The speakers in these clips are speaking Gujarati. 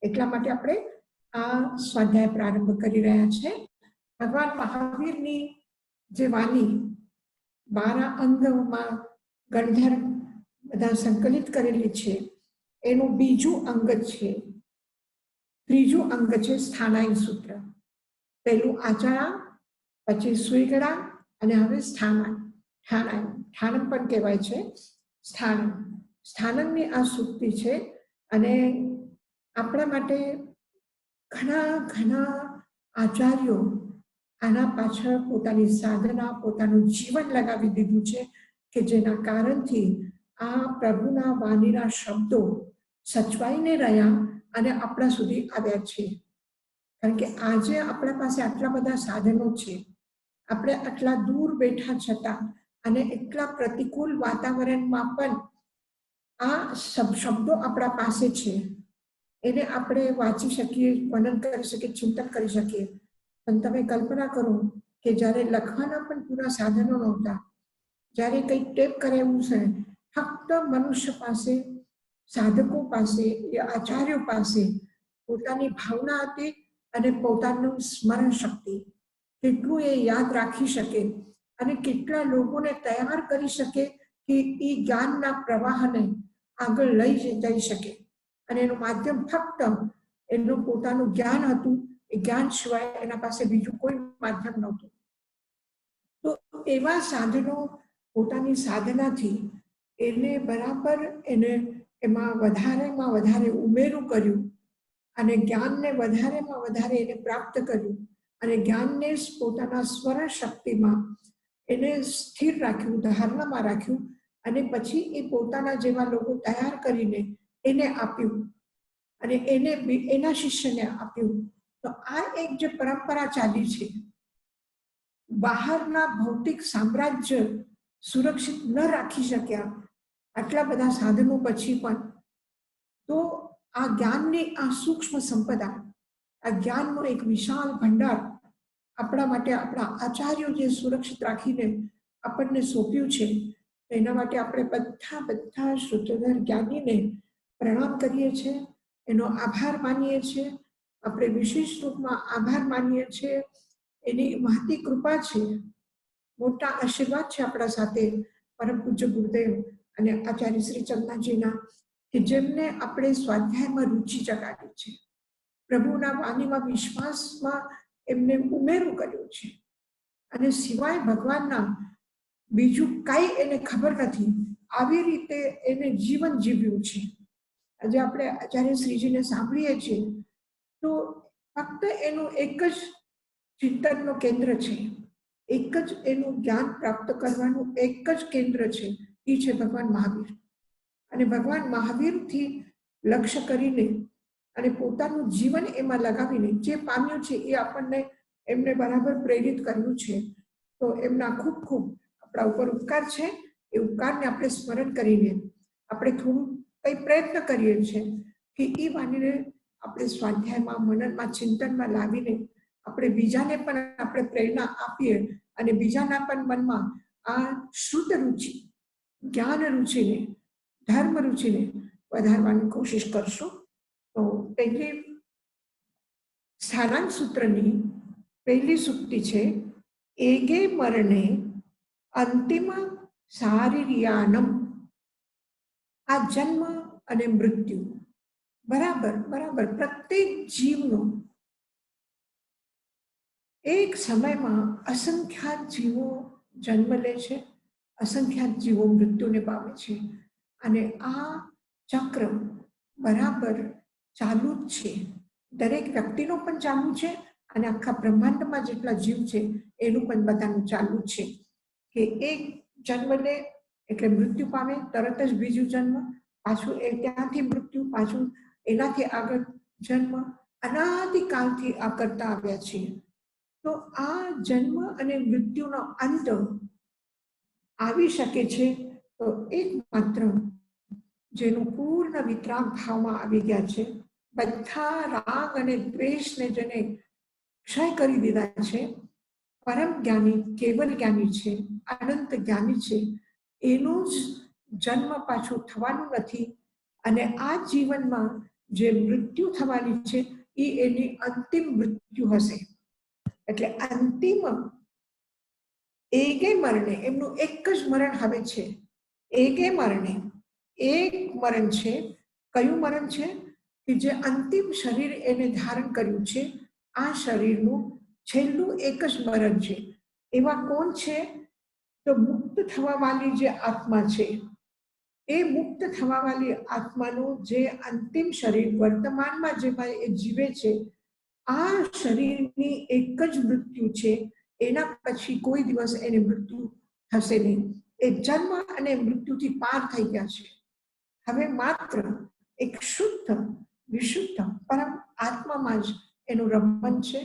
એટલા માટે આપણે આ સ્વાધ્યાય પ્રારંભ કરી રહ્યા છે. ભગવાન મહાવીરની જે વાણી 12 અંગમાં ગણધર બધા સંકલિત કરેલી છે, એનું બીજું અંગ છે. ત્રીજું અંગ છે સ્થાનાયન સૂત્ર. પહેલું આચરા, પછી સુઈગડા અને હવે સ્થાનાયન. ઠાણમ પણ કહેવાય છે. સ્થાનમની આ સૂક્તિ છે અને આપણા માટે ઘણા આચાર્યો આના પાછળ પોતાની સાધના, પોતાનું જીવન લગાવી દીધું છે કે જેના કારણથી આ પ્રભુના વાણીના શબ્દો સચવાઈને રહ્યા અને આપણા સુધી આવ્યા છે. કારણ કે આજે આપણા પાસે આટલા બધા સાધનો છે, આપણે આટલા દૂર બેઠા છતાં અને એટલા પ્રતિકૂળ વાતાવરણમાં પણ આ શબ્દો આપણા પાસે છે. એને આપણે વાંચી શકીએ, મનન કરી શકીએ, ચિંતન કરી શકીએ. પણ તમે કલ્પના કરો કે જ્યારે લખવાના પણ પૂરા સાધનો નહોતા, જ્યારે કંઈક ટેપ કરાવ્યું છે, ફક્ત મનુષ્ય પાસે, સાધકો પાસે, આચાર્યો પાસે પોતાની ભાવના હતી અને પોતાનું સ્મરણ શક્તિ. કેટલું એ યાદ રાખી શકે અને કેટલા લોકોને તૈયાર કરી શકે કે એ જ્ઞાનના પ્રવાહને આગળ લઈ જઈ શકે. અને એનું માધ્યમ ફક્ત એનું પોતાનું જ્ઞાન હતું. એ જ્ઞાન સિવાય એના પાસે બીજું કોઈ માધ્યમ નહોતું. તો એવા સાધનો પોતાની સાધનાથી એને બરાબર એમાં વધારેમાં વધારે ઉમેરું કર્યું અને જ્ઞાનને વધારેમાં વધારે એને પ્રાપ્ત કર્યું અને જ્ઞાનને પોતાના સ્વરણ શક્તિમાં એને સ્થિર રાખ્યું, ધારણામાં રાખ્યું અને પછી એ પોતાના જેવા લોકો તૈયાર કરીને એને આપ્યું અને એને એના શિષ્યને આપ્યું. તો આ એક જે પરંપરા ચાલી છે, બહારના ભૌતિક સામ્રાજ્ય સુરક્ષિત ન રાખી શક્યા આટલા બધા સાધનો પછી પણ, તો આ જ્ઞાનની આ સૂક્ષ્મ સંપદા, આ જ્ઞાનનો એક વિશાળ ભંડાર આપણા માટે આપણા આચાર્યો જે સુરક્ષિત રાખીને આપણને સોંપ્યું છે, એના માટે આપણે બધા શ્રુતધર જ્ઞાનીને પ્રણામ કરીએ છીએ, એનો આભાર માનીએ છીએ. આપણે વિશેષ રૂપમાં આભાર માનીએ છીએ. એની મહતી કૃપા છે, મોટા આશીર્વાદ છે આપણા સાથે પરમ પૂજ્ય ગુરુદેવ અને આચાર્ય શ્રી ચંદ્રજીના, કે જેમને આપણે સ્વાધ્યાયમાં રુચિ જગાડી છે, પ્રભુના વાણીમાં વિશ્વાસમાં એમને ઉમેરું કર્યું છે અને સિવાય ભગવાનના બીજું કાંઈ એને ખબર નથી, આવી રીતે એને જીવન જીવ્યું છે. આજે આપણે આચાર્ય શ્રીજીને સાંભળીએ છીએ તો ફક્ત એનું એક જ ચિંતનનું કેન્દ્ર છે, એક જ એનું જ્ઞાન પ્રાપ્ત કરવાનું એક જ કેન્દ્ર છે, એ છે ભગવાન મહાવીર. અને ભગવાન મહાવીરથી લક્ષ્ય કરીને અને પોતાનું જીવન એમાં લગાવીને જે પામ્યું છે એ આપણને એમને બરાબર પ્રેરિત કર્યું છે. તો એમના ખૂબ ખૂબ આપણા ઉપર ઉપકાર છે. એ ઉપકારને આપણે સ્મરણ કરીને આપણે થોડું કંઈ પ્રયત્ન કરીએ છીએ કે એ વાણીને આપણે સ્વાધ્યાયમાં, મનનમાં, ચિંતનમાં લાવીને આપણે બીજાને પણ આપણે પ્રેરણા આપીએ અને બીજાના પણ મનમાં આ શુદ્ધ રુચિ, જ્ઞાન રુચિને, ધર્મ રુચિને વધારવાની કોશિશ કરશું. તો પહેલી સ્થાનાંક સૂત્રની પહેલી સૂક્તિ છે, એગે મરણે અંતિમ શારીરિયાનમ. આ જન્મ અને મૃત્યુ બરાબર પ્રત્યેક જીવનો એક સમયમાં અસંખ્યાત જીવો જન્મ લે છે, અસંખ્યાત જીવો મૃત્યુને પામે છે અને આ ચક્ર બરાબર ચાલુ જ છે. દરેક વ્યક્તિનો પણ ચાલુ છે અને આખા બ્રહ્માંડમાં જેટલા જીવ છે એનું પણ બધાનું ચાલુ છે કે એક જન્મ લે એટલે મૃત્યુ પામે, તરત જ બીજું જન્મ, પાછું ત્યાંથી મૃત્યુ, પાછું એનાથી આગળ જન્મ, અનાદિકાલથી આ કરતા આવ્યા છીએ. તો આ જન્મ અને મૃત્યુનો અંત આવી શકે છે તો એકમાત્ર જેનું પૂર્ણ વિતરાગ ભાવમાં આવી ગયા છે, બધા રાગ અને દ્વેષને જેને ક્ષય કરી દીધા છે, પરમ જ્ઞાની, કેવલ જ્ઞાની છે, અનંત જ્ઞાની છે, એનું જ જન્મ પાછું થવાનું નથી. અને આ જીવનમાં જે મૃત્યુ થવાની છે એ એની અંતિમ મૃત્યુ હશે. એટલે અંતિમ એકે મરણે, એમનું એક જ મરણ હવે છે. એકે મરણે, એક મરણ છે. કયું મરણ છે? કે જે અંતિમ શરીર એને ધારણ કર્યું છે, આ શરીરનું છેલ્લું એક જ મરણ છે. એવા કોણ છે? તો મુક્ત થવા વાળી જે આત્મા છે, એ મુક્ત થવા વાળી આત્માનું જે અંતિમ શરીર વર્તમાનમાં જે એ જીવે છે, આ શરીરની એક જ મૃત્યુ છે. એના પછી કોઈ દિવસ એને મૃત્યુ થશે નહીં. એ જન્મ અને મૃત્યુથી પાર થઈ ગયા છે. હવે માત્ર એક શુદ્ધ વિશુદ્ધ પરમ આત્મામાં જ એનું રમણ છે.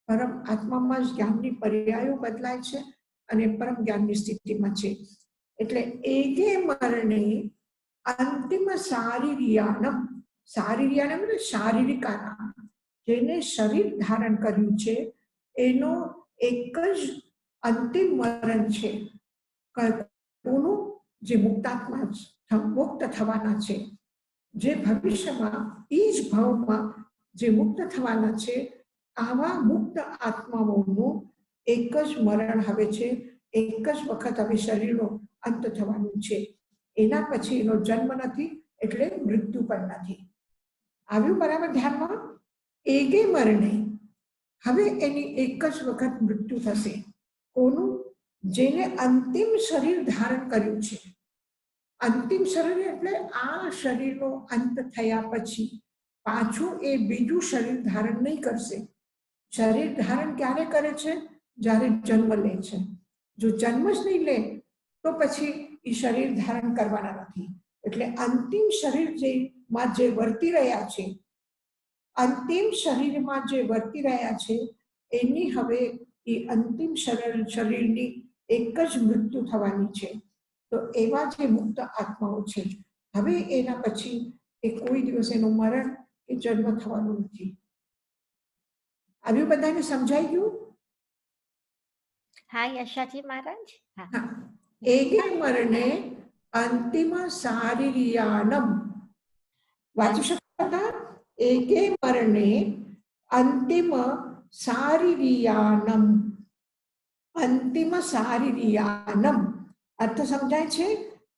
પરમ આત્મામાં જ જ્ઞાનની પર્યાયો બદલાય છે અને પરમ જ્ઞાનની સ્થિતિમાં છે. એટલે એકે મરણે અંતિમ શારીરિયાનમ, શારીરિયાનમ એટલે શારીરિક આરામ, જેને શરીર ધારણ કર્યું છે એનો એક જ અંતિમ મરણ છે. કોનું? જે મુક્તાત્મા મુક્ત થવાના છે, જે ભવિષ્યમાં એ જ ભાવમાં જે મુક્ત થવાના છે, આવા મુક્ત આત્માઓનું એક જ મરણ હવે છે. એક જ વખત હવે શરીરનો અંત થવાનું છે. એના પછી એનો જન્મ નથી, એટલે મૃત્યુ પણ નથી. આવ્યું બરાબર ધ્યાનમાં? એકે મરણે હવે એની એક જ વખત મૃત્યુ થશે. કોનું? જેને અંતિમ શરીર ધારણ કર્યું છે. અંતિમ શરીર એટલે આ શરીરનો અંત થયા પછી પાછું એ બીજું શરીર ધારણ નહીં કરશે. શરીર ધારણ ક્યારે કરે છે? જ્યારે જન્મ લે છે. જો જન્મ જ નહીં લે તો પછી એ શરીર ધારણ કરવાના નથી. એટલે અંતિમ શરીર જેમાં જે વર્તી રહ્યા છે, અંતિમ શરીરમાં જે વર્તી રહ્યા છે, એની હવે એ અંતિમ શરીરની એક જ મૃત્યુ થવાની છે. તો એવા જે મુક્ત આત્માઓ છે, હવે એના પછી એ કોઈ દિવસ એનું મરણ કે જન્મ થવાનું નથી. આવ્યું? બધાને સમજાઈ ગયું? હા યશાજી મહારાજ. હા. એકે મરણે અંતિમ શારીરિયાનમ, વાંચી શકો હતા? એકે મરણે અંતિમ શારીરિયાનમ, અંતિમ શારીરિયાનમ અર્થ સમજાય છે?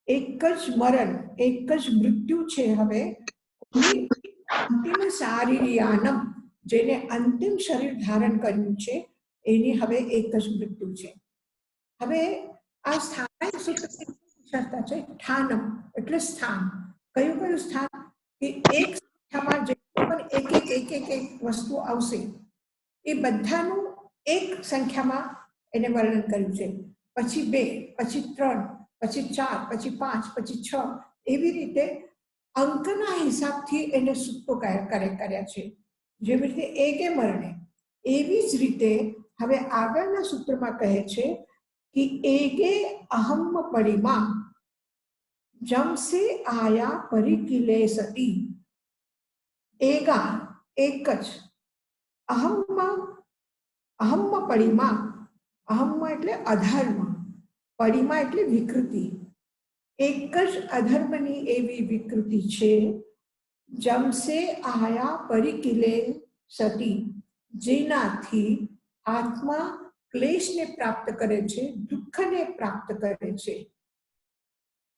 એક જ મરણ, એક જ મૃત્યુ છે હવે. અંતિમ શારીરિયાનમ, જેને અંતિમ શરીર ધારણ કર્યું છે, એની હવે એક જ મૃત્યુ છે. હવે આ સ્થાન સૂત્રની ચર્ચા છે. સ્થાનમ એટલે સ્થાન. કયું કયું સ્થાન? કે એક સંખ્યામાં જે પણ એક વસ્તુ આવશે એ બધાનું એક સંખ્યામાં એને વર્ણન કર્યું છે. પછી 2, પછી 3, પછી 4, પછી 5, પછી 6, એવી રીતે અંકના હિસાબથી એને સૂત્રો કર્યા છે. જેવી રીતે એકે મરણે, એવી જ રીતે હવે આગળના સૂત્રમાં કહે છે कि एके अहम परिमा जम से आया परिकिले सती, एगा एक ज अहम परिमा, अहम એટલે અધર્મ, પરિમા એટલે વિકૃતિ. એક જ અધર્મની એવી વિકૃતિ છે. જમ સે આયા પરિકિલે સતી, જેનાથી આત્મા ક્લેશને પ્રાપ્ત કરે છે, દુઃખને પ્રાપ્ત કરે છે.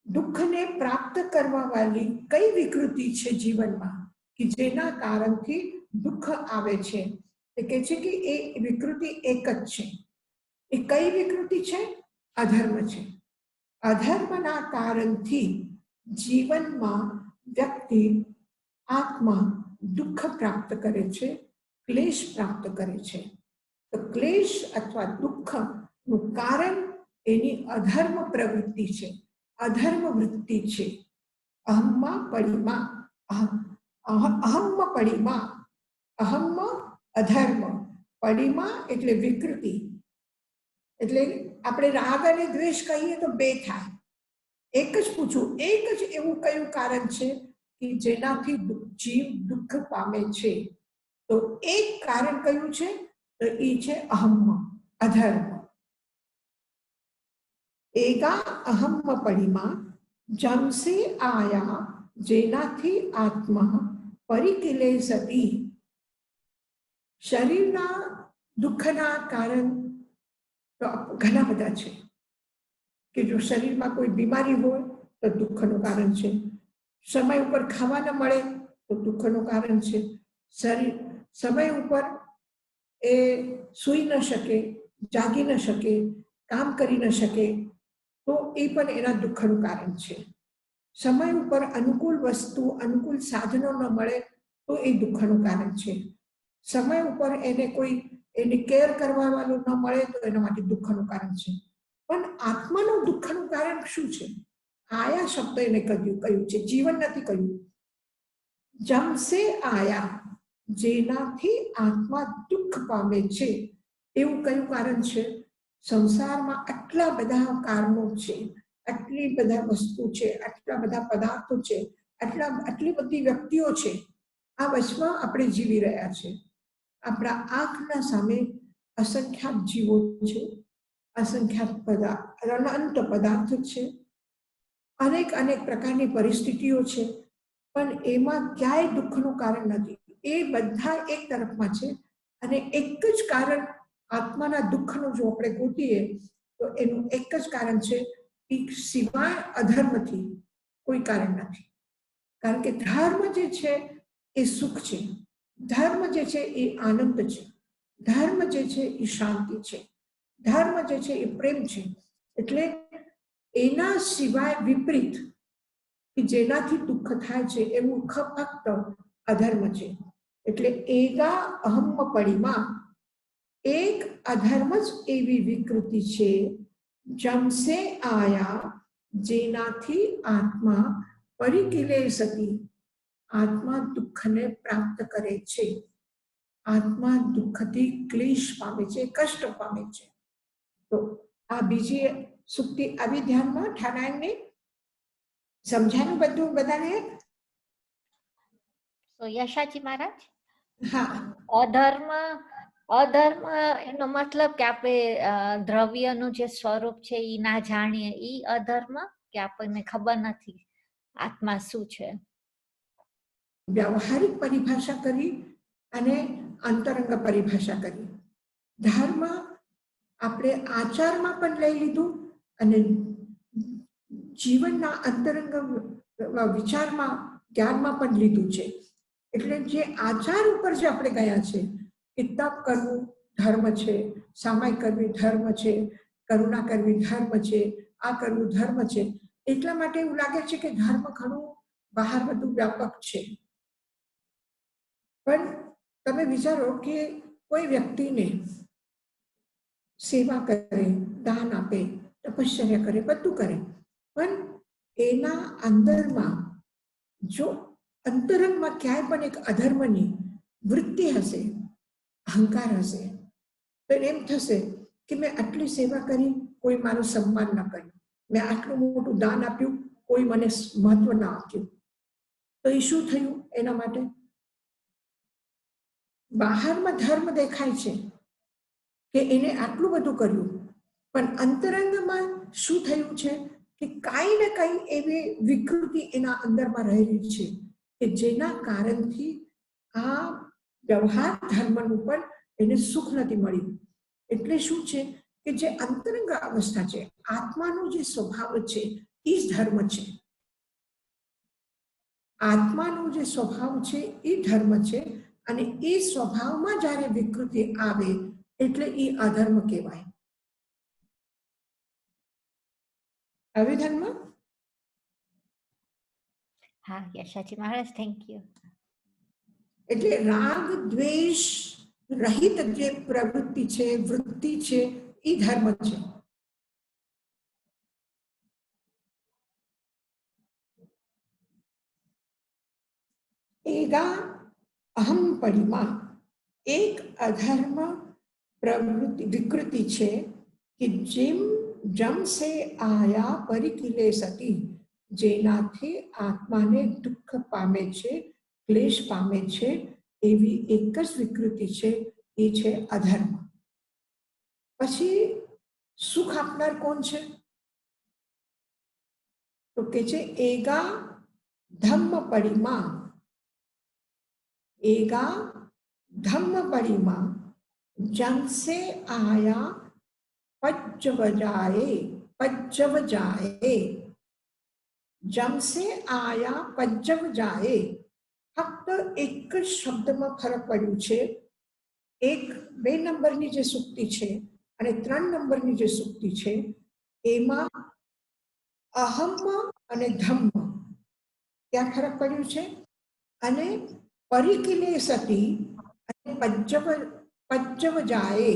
દુઃખને પ્રાપ્ત કરવા વાળી કઈ વિકૃતિ છે જીવનમાં કે જેના કારણથી દુઃખ આવે છે? એ કહે છે કે એ વિકૃતિ એક જ છે. એ કઈ વિકૃતિ છે? અધર્મ છે. અધર્મના કારણથી જીવનમાં વ્યક્તિ આત્મા દુઃખ પ્રાપ્ત કરે છે, ક્લેશ પ્રાપ્ત કરે છે. તો ક્લેશ અથવા દુઃખનું કારણ એની અધર્મ પ્રવૃત્તિ છે, અધર્મ વૃત્તિ છે. અહમમાં પડીમાં, અહમમાં પડીમાં, અહમમાં અધર્મ, પડીમાં એટલે વિકૃતિ. એટલે આપણે રાગ અને દ્વેષ કહીએ તો 2 થાય. એક જ પૂછું, એક જ એવું કયું કારણ છે કે જેનાથી જીવ દુઃખ પામે છે? તો એક કારણ કયું છે? તો એ છે અહમ, અધર્મ. એકા અહમ પડીમાં જમસે આયા, જેનાથી આત્મા પરિકિલેસતી. શરીરના દુઃખના કારણ તો ઘણા બધા છે કે જો શરીરમાં કોઈ બીમારી હોય તો દુઃખનું કારણ છે, સમય ઉપર ખાવા ન મળે તો દુઃખનું કારણ છે, શરીર સમય ઉપર એ સૂઈ ન શકે, જાગી ન શકે, કામ કરી ન શકે તો એ પણ એના દુઃખનું કારણ છે. સમય ઉપર અનુકૂળ વસ્તુ, અનુકૂળ સાધનો ન મળે તો એ દુઃખનું કારણ છે. સમય ઉપર એને કોઈ એની કેર કરવા વાળું ન મળે તો એના માટે દુઃખનું કારણ છે. પણ આત્માનું દુઃખનું કારણ શું છે? આયા શબ્દ એને કહ્યું છે, જીવન નથી કહ્યું. જમસે આયા, જેનાથી આત્મા દુઃખ પામે છે એવું કયું કારણ છે? સંસારમાં આટલા બધા કારણો છે, આટલી બધા વસ્તુ છે, આટલા બધા પદાર્થો છે, આટલી બધી વ્યક્તિઓ છે. આ વચમાં આપણે જીવી રહ્યા છે. આપણા આંખના સામે અસંખ્યાત જીવો છે, અસંખ્યાત અનંત પદાર્થ છે, અનેક અનેક પ્રકારની પરિસ્થિતિઓ છે, પણ એમાં ક્યાંય દુઃખનું કારણ નથી. એ બધા એક તરફમાં છે અને એક જ કારણ આત્માના દુઃખનું જો આપણે ગોતીએ તો એનું એક જ કારણ છે કે સિવાય અધર્મથી કોઈ કારણ નથી. કારણ કે ધર્મ જે છે એ સુખ છે, ધર્મ જે છે એ આનંદ છે, ધર્મ જે છે એ શાંતિ છે, ધર્મ જે છે એ પ્રેમ છે. એટલે એના સિવાય વિપરીત કે જેનાથી દુઃખ થાય છે એવું ફક્ત અધર્મ છે. એટલે એગા અહમ પડીમાં એક અધર્મ જ એવી વિકૃતિ છે, જમસે આયા, જેનાથી આત્મા પરિકિલેસતી, આત્મા દુઃખને પ્રાપ્ત કરે છે, આત્મા દુઃખથી ક્લેશ પામે છે, કષ્ટ પામે છે. તો આ બીજી સુક્તિ આવી ધ્યાનમાં ઠાણાયને સમજાયું બધું બધાને? તો યશાજી મહારાજ, હા, અધર્મ અધર્મ એનો મતલબ કે આપણે દ્રવ્યનું જે સ્વરૂપ છે એ ના જાણીએ, એ અધર્મ કે આપણને ખબર નથી આત્મા શું છે? વ્યવહારિક પરિભાષા કરી અને અંતરંગ પરિભાષા કરી. ધર્મ આપણે આચારમાં પણ લઈ લીધું અને જીવનના અંતરંગ વિચારમાં, જ્ઞાનમાં પણ લીધું છે. એટલે જે આચાર ઉપર જે આપણે ગયા છે કે તપ કરવું ધર્મ છે, સામાયિક કરવી ધર્મ છે, કરુણા કરવી ધર્મ છે, આ કરવું ધર્મ છે, એટલા માટે એવું લાગે છે કે ધર્મ ઘણું બહાર બધું વ્યાપક છે. પણ તમે વિચારો કે કોઈ વ્યક્તિને સેવા કરે, દાન આપે, તપશ્ચર્યા કરે, બધું કરે, પણ એના અંદરમાં જો અંતરંગમાં ક્યાંય પણ એક અધર્મની વૃત્તિ હશે, અહંકાર હશે, તો એમ થશે કે મેં આટલી સેવા કરી, કોઈ મારું સન્માન ન કર્યું, મેં આટલું મોટું દાન આપ્યું, કોઈ મને મહત્વ ના આપ્યું. તો એ શું થયું એના માટે? બહારમાં ધર્મ દેખાય છે કે એને આટલું બધું કર્યું, પણ અંતરંગમાં શું થયું છે કે કાંઈ ને કાંઈ એવી વિકૃતિ એના અંદરમાં રહેલી છે કે જેના કારણથી આ વ્યવહાર ધર્મનું પણ એને સુખ નથી મળ્યું. એટલે શું છે કે જે અંતરંગ અવસ્થા છે, આત્માનો જે સ્વભાવ છે એ જ ધર્મ છે. આત્માનો જે સ્વભાવ છે એ ધર્મ છે અને એ સ્વભાવમાં જ્યારે વિકૃતિ આવે એટલે એ અધર્મ કહેવાય. હવે ધર્મ? હા યશાજી મહારાજ, થેન્ક યુ. એટલે રાગ દ્વેષ રહિત જે પ્રવૃત્તિ છે, વૃત્તિ છે, એ ધર્મ છે. એગા અહમ પડીમાં એક અધર્મ પ્રવૃત્તિ વિકૃતિ છે કે જેમ જમસે આયા પરિકિલેસતી, જેનાથી આત્માને દુઃખ પામે છે, ક્લેશ પામે છે, એવી એક જ વિકૃતિ છે, એ છે અધર્મ. પછી સુખ આપનાર કોણ છે? તો કે છે એગા ધમ્મ પડીમાં, एगा धम्म परिमा जंग से आया पज्जव जाए, पज्जव जाए, जंग से आया पज्जव जाए। फक्त एक शब्द में फरक पड़્યો છે। एक 2 નંબરની જે સુક્તિ છે અને 3 નંબરની જે સુક્તિ છે એમાં અહમ અને ધમ્મ ત્યાં ફરક પડ્યો છે અને પરિકિલે સતી અને પજ્જવ પજ્જવ જાય।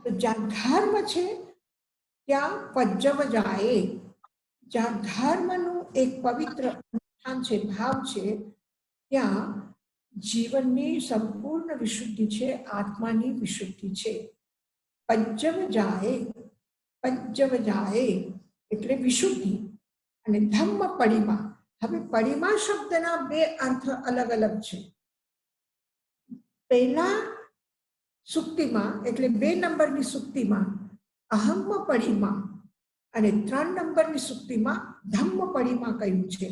तो જ્યાં ધર્મ છે ત્યાં પજ્જવ જાય। જ્યાં ધર્મનું એક પવિત્ર અનુષ્ઠાન છે, ભાવ છે, ત્યાં જીવનની સંપૂર્ણ વિશુદ્ધિ છે, આત્માની વિશુદ્ધિ છે। પજ્જવ જાય, પજ્જવ જાય એટલે વિશુદ્ધિ અને ધમ્મ પરિમા। હવે પરિમા શબ્દના બે અર્થ અલગ અલગ છે। પહેલા સુક્તિમાં એટલે 2 નંબરની સુક્તિમાં અહમ પરિમા અને 3 નંબરની સુક્તિમાં ધમ્મ પરિમા કહ્યું છે।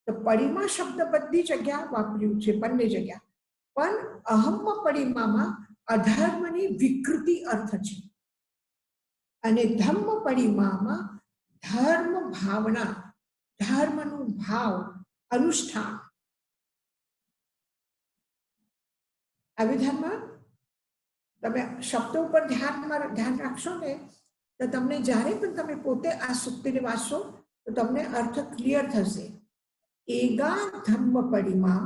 તો પરિમા શબ્દ બધી જગ્યા વાપર્યું છે, બંને જગ્યા, પણ અહમ પરિમામાં અધર્મની વિકૃતિ અર્થ છે અને ધમ્મ પરિમામાં ધર્મ ભાવના, ધર્મનું ભાવ, અનુષ્ઠાન। આ વિધાનમાં તમે શબ્દો પર ધ્યાન રાખશો ને તો તમને જ્યારે પણ તમે પોતે આ સુક્તિને વાંચશો તો તમને અર્થ ક્લિયર થશે। એગા ધર્મ પરિમા,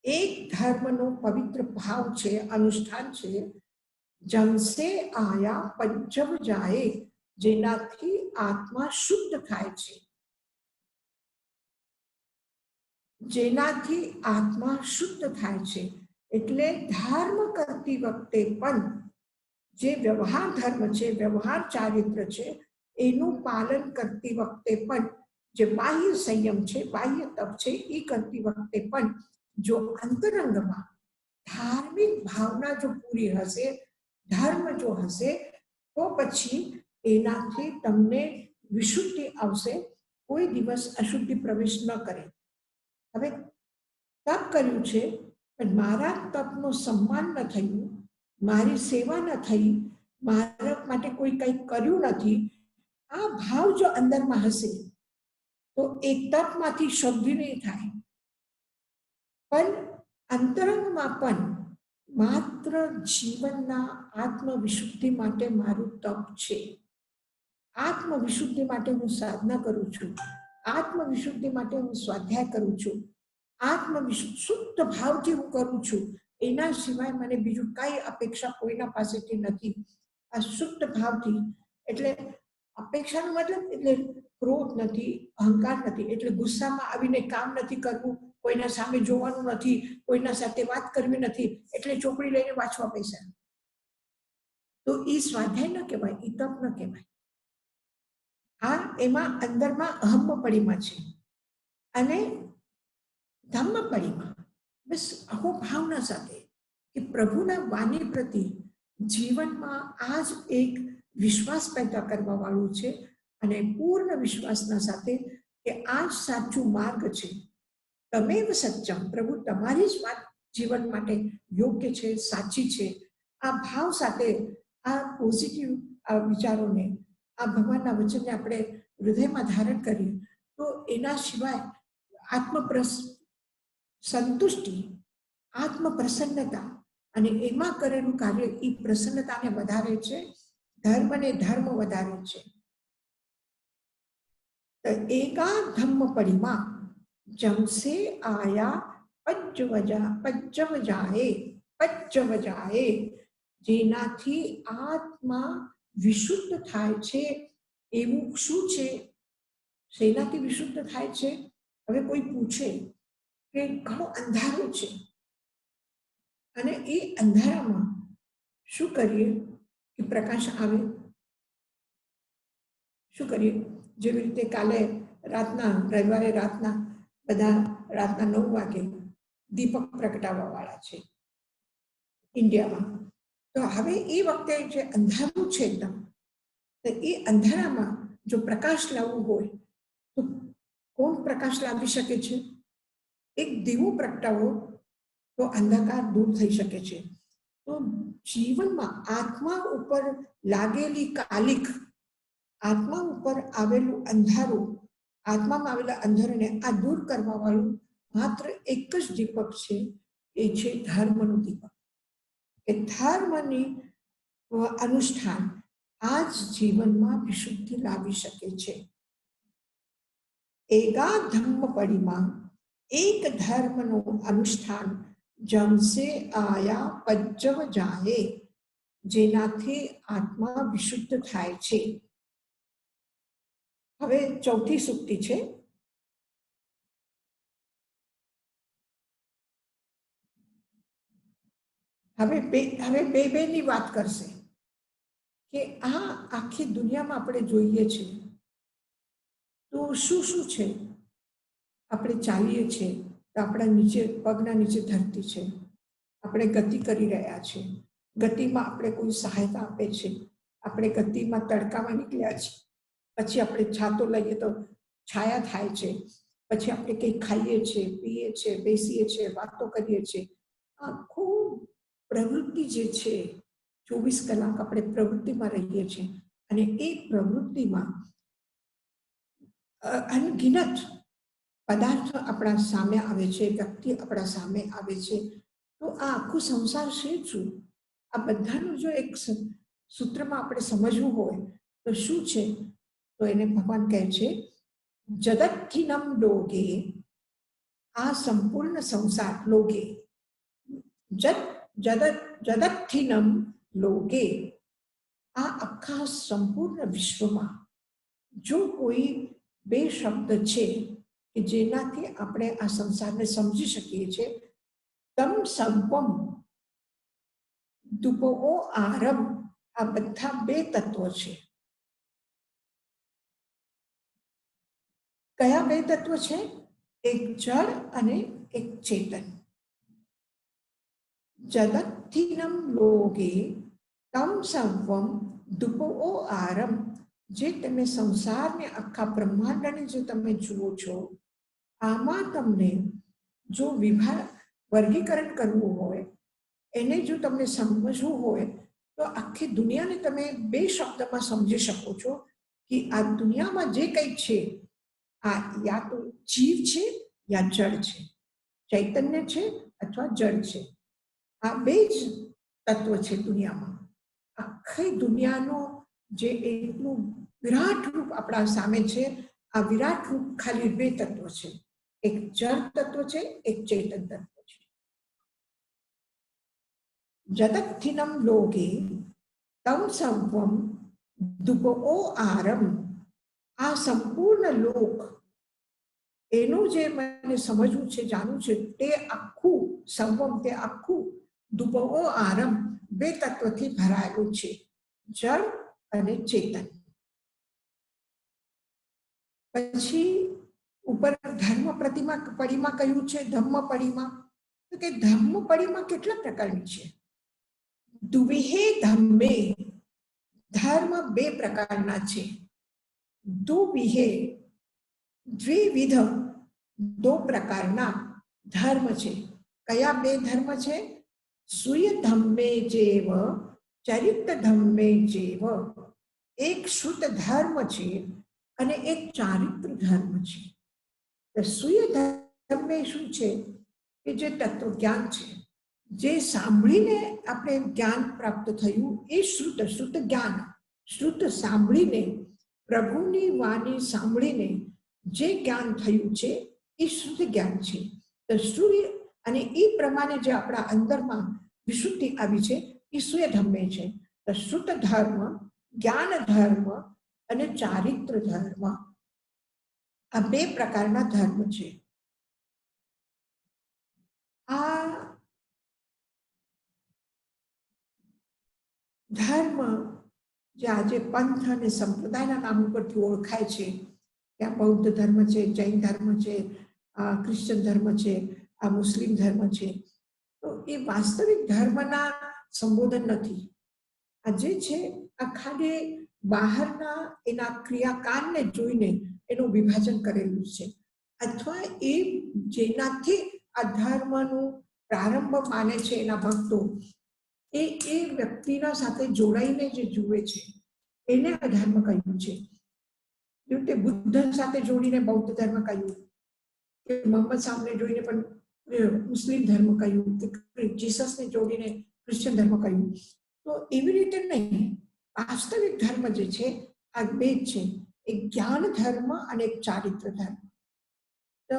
એક ધર્મનો પવિત્ર ભાવ છે, અનુષ્ઠાન છે। જંસે આયા પજ્જવ જાય, જેનાથી આત્मा શુદ્ધ થાય છે, જેનાથી આત્મા શુદ્ધ થાય છે। એટલે ધર્મ કરતી વખતે પણ જે વ્યવહાર ધર્મ છે, વ્યવહાર ચારિત્ર છે, એનું પાલન કરતી વખતે પણ જે બાહ્ય સંયમ છે, બાહ્ય તપ છે, એ કરતી વખતે પણ જો અંતરંગમાં ધાર્મિક ભાવના જો પૂરી હશે, ધર્મ જો હશે, તો પછી એનાથી તમને વિશુદ્ધિ આવશે, કોઈ દિવસ અશુદ્ધિ પ્રવેશ ન કરે। હવે તપ કર્યું છે પણ મારા તપનું સન્માન ન થયું, મારી સેવા ન થઈ, મારા માટે કોઈ કંઈ કર્યું નથી, આ ભાવ જો અંદરમાં હશે તો એ તપમાંથી શુદ્ધિ નહીં થાય। પણ અંતરંગમાં પણ માત્ર જીવનના આત્મવિશુદ્ધિ માટે મારું તપ છે, આત્મવિશુદ્ધિ માટે હું સાધના કરું છું, આત્મવિશુદ્ધિ માટે હું સ્વાધ્યાય કરું છું, આત્મવિશુદ્ધ શુદ્ધ ભાવથી હું કરું છું, એના સિવાય મને બીજું કઈ અપેક્ષા કોઈના પાસેથી નથી। આ શુદ્ધ ભાવથી એટલે અપેક્ષાનો મતલબ એટલે ક્રોધ નથી, અહંકાર નથી, એટલે ગુસ્સામાં આવીને કામ નથી કરવું, કોઈના સામે જોવાનું નથી, કોઈના સાથે વાત કરવી નથી, એટલે ચોપડી લઈને વાંચવા પૈસા, તો એ સ્વાધ્યાય ન કહેવાય, એ તપ ન કહેવાય। આ એમાં અંદરમાં અહમ પરિમા છે અને ધમ્મ પરિમા બસ આવો ભાવના સાથે કે પ્રભુના વાણી પ્રતિ જીવનમાં આ જ એક વિશ્વાસ પેદા કરવા વાળું છે અને પૂર્ણ વિશ્વાસના સાથે કે આ જ સાચું માર્ગ છે। તમેવ સત્યમ, પ્રભુ તમારી જ વાત જીવન માટે યોગ્ય છે, સાચી છે। આ ભાવ સાથે આ પોઝિટિવ આ વિચારોને, આ ભગવાનના વચનને આપણે હૃદયમાં ધારણ કરીએ તો એના સિવાય સંતુષ્ટિ, આત્મ પ્રસન્નતા અને એમાં કરેલું કાર્ય એ પ્રસન્નતાને વધારે છે, ધર્મને ધર્મ વધારે છે। તો એકા ધમ્મ પરિમા જંસે આયા પજ્જવ જાએ, પજ્જવ જાએ, જેનાથી આત્મા વિશુદ્ધ થાય છે। એવું શું છે, શેનાથી વિશુદ્ધ થાય છે? હવે કોઈ પૂછે કે ઘણો અંધારો છે અને એ અંધારામાં શું કરીએ કે પ્રકાશ આવે? શું કરીએ? જેવી રીતે કાલે રાતના, રવિવારે રાતના બધા રાતના 9 વાગે દીપક પ્રગટાવવા વાળા છે ઇન્ડિયામાં। તો હવે એ વખતે જે અંધારું છે એકદમ, તો એ અંધારામાં જો પ્રકાશ લાવવું હોય તો કોણ પ્રકાશ લાવી શકે છે? એક દીવો પ્રગટાવો તો અંધકાર દૂર થઈ શકે છે. તો જીવનમાં આત્મા ઉપર લાગેલી કાલિક, આત્મા ઉપર આવેલું અંધારું, આત્મામાં આવેલા અંધારાને આ દૂર કરવા વાળું માત્ર એક જ દીપક છે, એ છે ધર્મનું દીપક. એ ધર્મની અનુષ્ઠાન આ જ જીવનમાં વિશુદ્ધિ લાવી શકે છે. એકા ધમ્મ પડીમાં એક ધર્મનું અનુષ્ઠાન જમસે આયા પજ્જવ જાય, જેનાથી આત્મા વિશુદ્ધ થાય છે. હવે ચોથી સૂક્તિ છે. હવે બે ની વાત કરશે કે આ આખી દુનિયામાં આપણે જોઈએ છીએ તો શું શું છે. આપણે ચાલીએ છીએ તો આપણા નીચે પગના નીચે ધરતી છે, આપણે ગતિ કરી રહ્યા છીએ, ગતિમાં આપણે કોઈ સહાયતા આપે છે, આપણે ગતિમાં તડકામાં નીકળ્યા છીએ, પછી આપણે છાતો લઈએ તો છાયા થાય છે, પછી આપણે કંઈ ખાઈએ છીએ, પીએ છીએ, બેસીએ છીએ, વાતો કરીએ છીએ. આખું પ્રવૃત્તિ જે છે 24 કલાક આપણે પ્રવૃત્તિમાં રહીએ છીએ અને એ પ્રવૃત્તિમાં અનગિનત પદાર્થ આપણા સામે આવે છે, વ્યક્તિ આપણા સામે આવે છે. તો આ આખું સંસાર છે શું? આ બધાનું જો એક સૂત્રમાં આપણે સમજવું હોય તો શું છે? તો એને ભગવાન કહે છે જગતથિનમ લોકે, આ સંપૂર્ણ સંસાર, લોકે જગતથિનમ લોકે, આ આખા સંપૂર્ણ વિશ્વમાં જો કોઈ બે શબ્દ છે કે જેનાથી આપણે આ સંસારને સમજી શકીએ છીએ, તમ સંપમ દુપો આરમ, આ બધા બે તત્વો છે. કયા બે તત્વો છે? એક જળ અને એક ચેતન. જગતથિનમ લોકે તમ સંવમ દુપો આરમ, જે તમે સંસારને આખા બ્રહ્માંડને જો તમે જુઓ છો, આમાં તમને જો વર્ગીકરણ કરવું હોય, એને જો તમને સમજવું હોય તો આખી દુનિયાને તમે બે શબ્દમાં સમજી શકો છો કે આ દુનિયામાં જે કંઈ છે આ યા તો જીવ છે યા જળ છે, ચૈતન્ય છે અથવા જળ છે. આ બે જ તત્વ છે દુનિયામાં. આખી દુનિયાનો જે એટલું વિરાટ રૂપ આપણા સામે છે, આ વિરાટ રૂપ ખાલી બે તત્વ છે, એક જળ તત્વ છે, એક ચેતન તત્વ છે. જગતથિનમ લોકે તમ સંવમ દુપો આરમ, આ સંપૂર્ણ લોક, એનું જે મને સમજવું છે, જાણવું છે, તે આખું સંવમ, તે આખું દુપો આરમ બે તત્વથી ભરાયેલું છે, જળ અને ચેતન. પછી ઉપર ધર્મ પ્રતિમા પડીમાં કહ્યું છે ધમ્મ પડીમાં, તો કે ધમ્મ પડીમાં કેટલા પ્રકારની છે? દુવિહે ધમ્મે, ધર્મ બે પ્રકારના છે. દુવિહે, દ્વિવિધ, દો પ્રકારના ધર્મ છે. કયા બે ધર્મ છે? સુય ધમ્મે જેવ ચરિત્ર ધમ્મે જેવ, એક શુદ્ધ ધર્મ છે અને એક ચારિત્ર ધર્મ છે. સુય ધર્મે શું છે? કે જે તત્વ જ્ઞાન છે, જે સાંભળીને આપણે જ્ઞાન પ્રાપ્ત થયું, એ શુદ્ધ જ્ઞાન, શુદ્ધ સાંભળીને, પ્રભુની વાણી સાંભળીને જે જ્ઞાન થયું છે એ શુદ્ધ જ્ઞાન છે. તો સૂર્ય અને એ પ્રમાણે જે આપણા અંદરમાં વિશુદ્ધિ આવી છે એ સુય ધર્મે છે. તો શુદ્ધ ધર્મ, જ્ઞાન ધર્મ અને ચારિત્ર ધર્મ, આ બે પ્રકારના ધર્મ છે. આ ધર્મ જે આજે પંથ અને સંપ્રદાયના નામ ઉપરથી ઓળખાય છે, ત્યાં બૌદ્ધ ધર્મ છે, જૈન ધર્મ છે, ક્રિશ્ચન ધર્મ છે, આ મુસ્લિમ ધર્મ છે, તો એ વાસ્તવિક ધર્મના સંબોધન નથી. આ જે છે આ ખાલી બહારના એના ક્રિયાકાંડને જોઈને એનું વિભાજન કરેલું છે. અથવા એ જેનાથી આ ધર્મનું પ્રારંભ માને છે એના ભક્તો, એ વ્યક્તિના સાથે જોડાઈને જે જુએ છે એને અધર્મ કહ્યું છે. જેવું કે બુદ્ધ સાથે જોડીને બૌદ્ધ ધર્મ કહ્યું, કે મોહમ્મદ સાહેબને જોઈને પણ મુસ્લિમ ધર્મ કહ્યું, કે જીસસને જોડીને ક્રિશ્ચિયન ધર્મ કહ્યું. તો એવી રીતે નહીં, વાસ્તવિક ધર્મ જે છે આ બે જ છે, એક જ્ઞાન ધર્મ અને એક ચારિત્ર ધર્મ. તો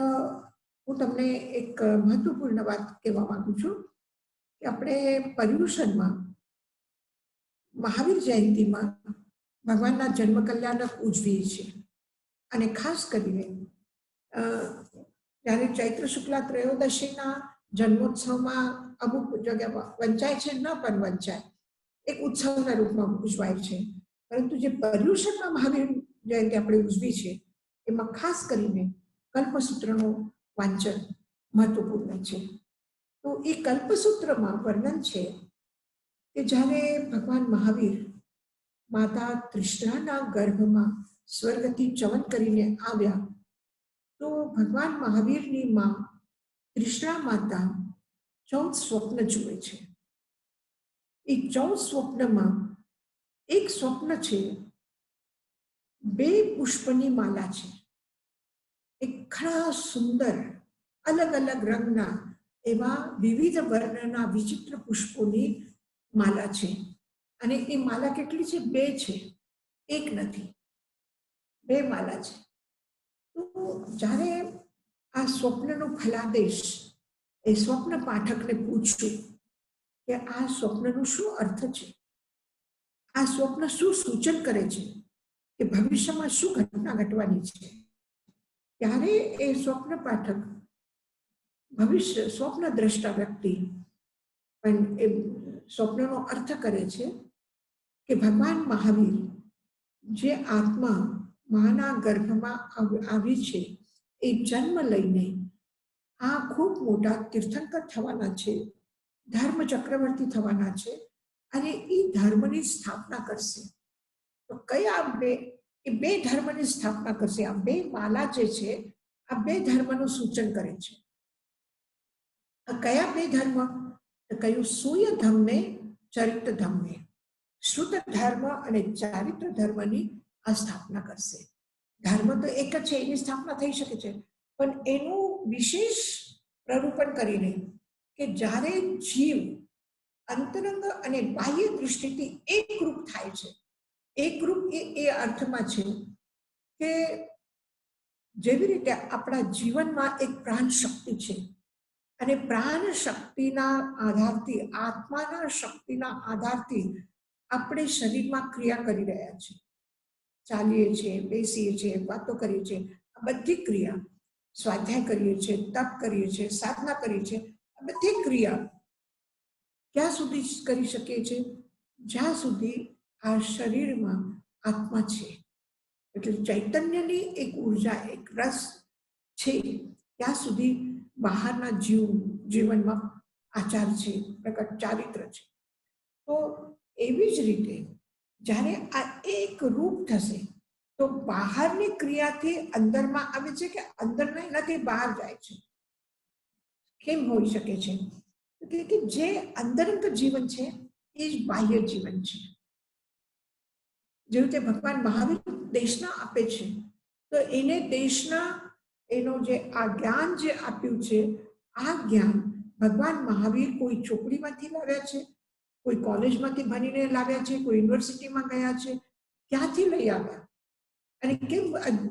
હું તમને એક મહત્વપૂર્ણ વાત કહેવા માંગુ છું કે આપણે પર્યુષણમાં મહાવીર જયંતિમાં ભગવાનના જન્મ કલ્યાણક ઉજવીએ છીએ. અને ખાસ કરીને જ્યારે ચૈત્ર શુક્લા ત્રયોદશીના જન્મોત્સવમાં અમુક જગ્યામાં વંચાય છે, ન પણ વંચાય, એક ઉત્સવના રૂપમાં ઉજવાય છે. પરંતુ જે પર્યુષણમાં મહાવીર જયંતિ આપણે ઉજવી છે એમાં ખાસ કરીને કલ્પસૂત્રનું વાંચન મહત્વપૂર્ણ છે. તો એ કલ્પસૂત્રમાં વર્ણન છે કે જ્યારે ભગવાન મહાવીર માતા તૃષ્ણાના ગર્ભમાં સ્વર્ગથી ચવન કરીને આવ્યા, તો ભગવાન મહાવીરની માં તૃષ્ણા માતા 14 સ્વપ્ન જુએ છે. એ 14 સ્વપ્નમાં એક સ્વપ્ન છે 2 પુષ્પની માલા છે. એક ઘણા સુંદર અલગ અલગ રંગના એવા વિવિધ વર્ણના વિચિત્ર પુષ્પોની માલા છે. અને એ માલા કેટલી છે? 2 છે, એક નથી, 2 માલા છે. તો જ્યારે આ સ્વપ્નનો ફલાદેશ એ સ્વપ્ન પાઠકને પૂછ્યું કે આ સ્વપ્નનો શું અર્થ છે, આ સ્વપ્ન શું સૂચન કરે છે, કે ભવિષ્યમાં શું ઘટના ઘટવાની છે, ત્યારે એ સ્વપ્ન પાઠક ભવિષ્ય સ્વપ્ન દ્રષ્ટા વ્યક્તિ પણ એ સ્વપ્નનો અર્થ કરે છે કે ભગવાન મહાવીર જે આત્મા માના ગર્ભમાં આવી છે એ જન્મ લઈને આ ખૂબ મોટા તીર્થંકર થવાના છે, ધર્મ ચક્રવર્તી થવાના છે અને એ ધર્મની સ્થાપના કરશે. તો કયા એ 2 ધર્મની સ્થાપના કરશે? આ 2 માલા જે છે આ 2 ધર્મનું સૂચન કરે છે. આ કયા 2 ધર્મ? તો કયું? સૂય ધર્મને, ચરિત્ર ધર્મને. શ્રુત ધર્મ અને ચારિત્ર ધર્મની આ સ્થાપના કરશે. ધર્મ તો એક જ છે, એની સ્થાપના થઈ શકે છે, પણ એનું વિશેષ પ્રરૂપણ કરીને કે જ્યારે જીવ અંતરંગ અને બાહ્ય દૃષ્ટિથી એકરૂપ થાય છે. એકરૂપ એ અર્થમાં છે કે જેવી રીતે આપણા જીવનમાં એક પ્રાણ શક્તિ છે અને પ્રાણ શક્તિના આધારથી, આત્માના શક્તિના આધારથી આપણે શરીરમાં ક્રિયા કરી રહ્યા છીએ, ચાલીએ છીએ, બેસીએ છીએ, વાતો કરીએ છીએ, આ બધી ક્રિયા, સ્વાધ્યાય કરીએ છીએ, તપ કરીએ છીએ, સાધના કરીએ છીએ, આ બધી ક્રિયા ક્યાં સુધી કરી શકીએ છીએ? જ્યાં સુધી આ શરીરમાં આત્મા છે, એટલે ચૈતન્યની એક ઉર્જા, એક રસ છે, ત્યાં સુધી બહારના જીવનમાં આચાર છે, પ્રકટ ચારિત્ર છે. તો એવી જ રીતે જ્યારે આ એક રૂપ થશે તો બહારની ક્રિયાથી અંદરમાં આવે છે કે અંદરના એનાથી બહાર જાય છે? કેમ હોઈ શકે છે? કે જે અંતરંગ જીવન છે એ જ બાહ્ય જીવન છે. જેવું તે ભગવાન મહાવીર દેશના આપે છે, તો એને દેશના એનો જે આ જ્ઞાન જે આપ્યું છે, આ જ્ઞાન ભગવાન મહાવીર કોઈ ચોપડીમાંથી લાવ્યા છે, કોઈ કોલેજમાંથી ભણીને લાવ્યા છે, કોઈ યુનિવર્સિટીમાં ગયા છે, ક્યાંથી લઈ આવ્યા અને કેમ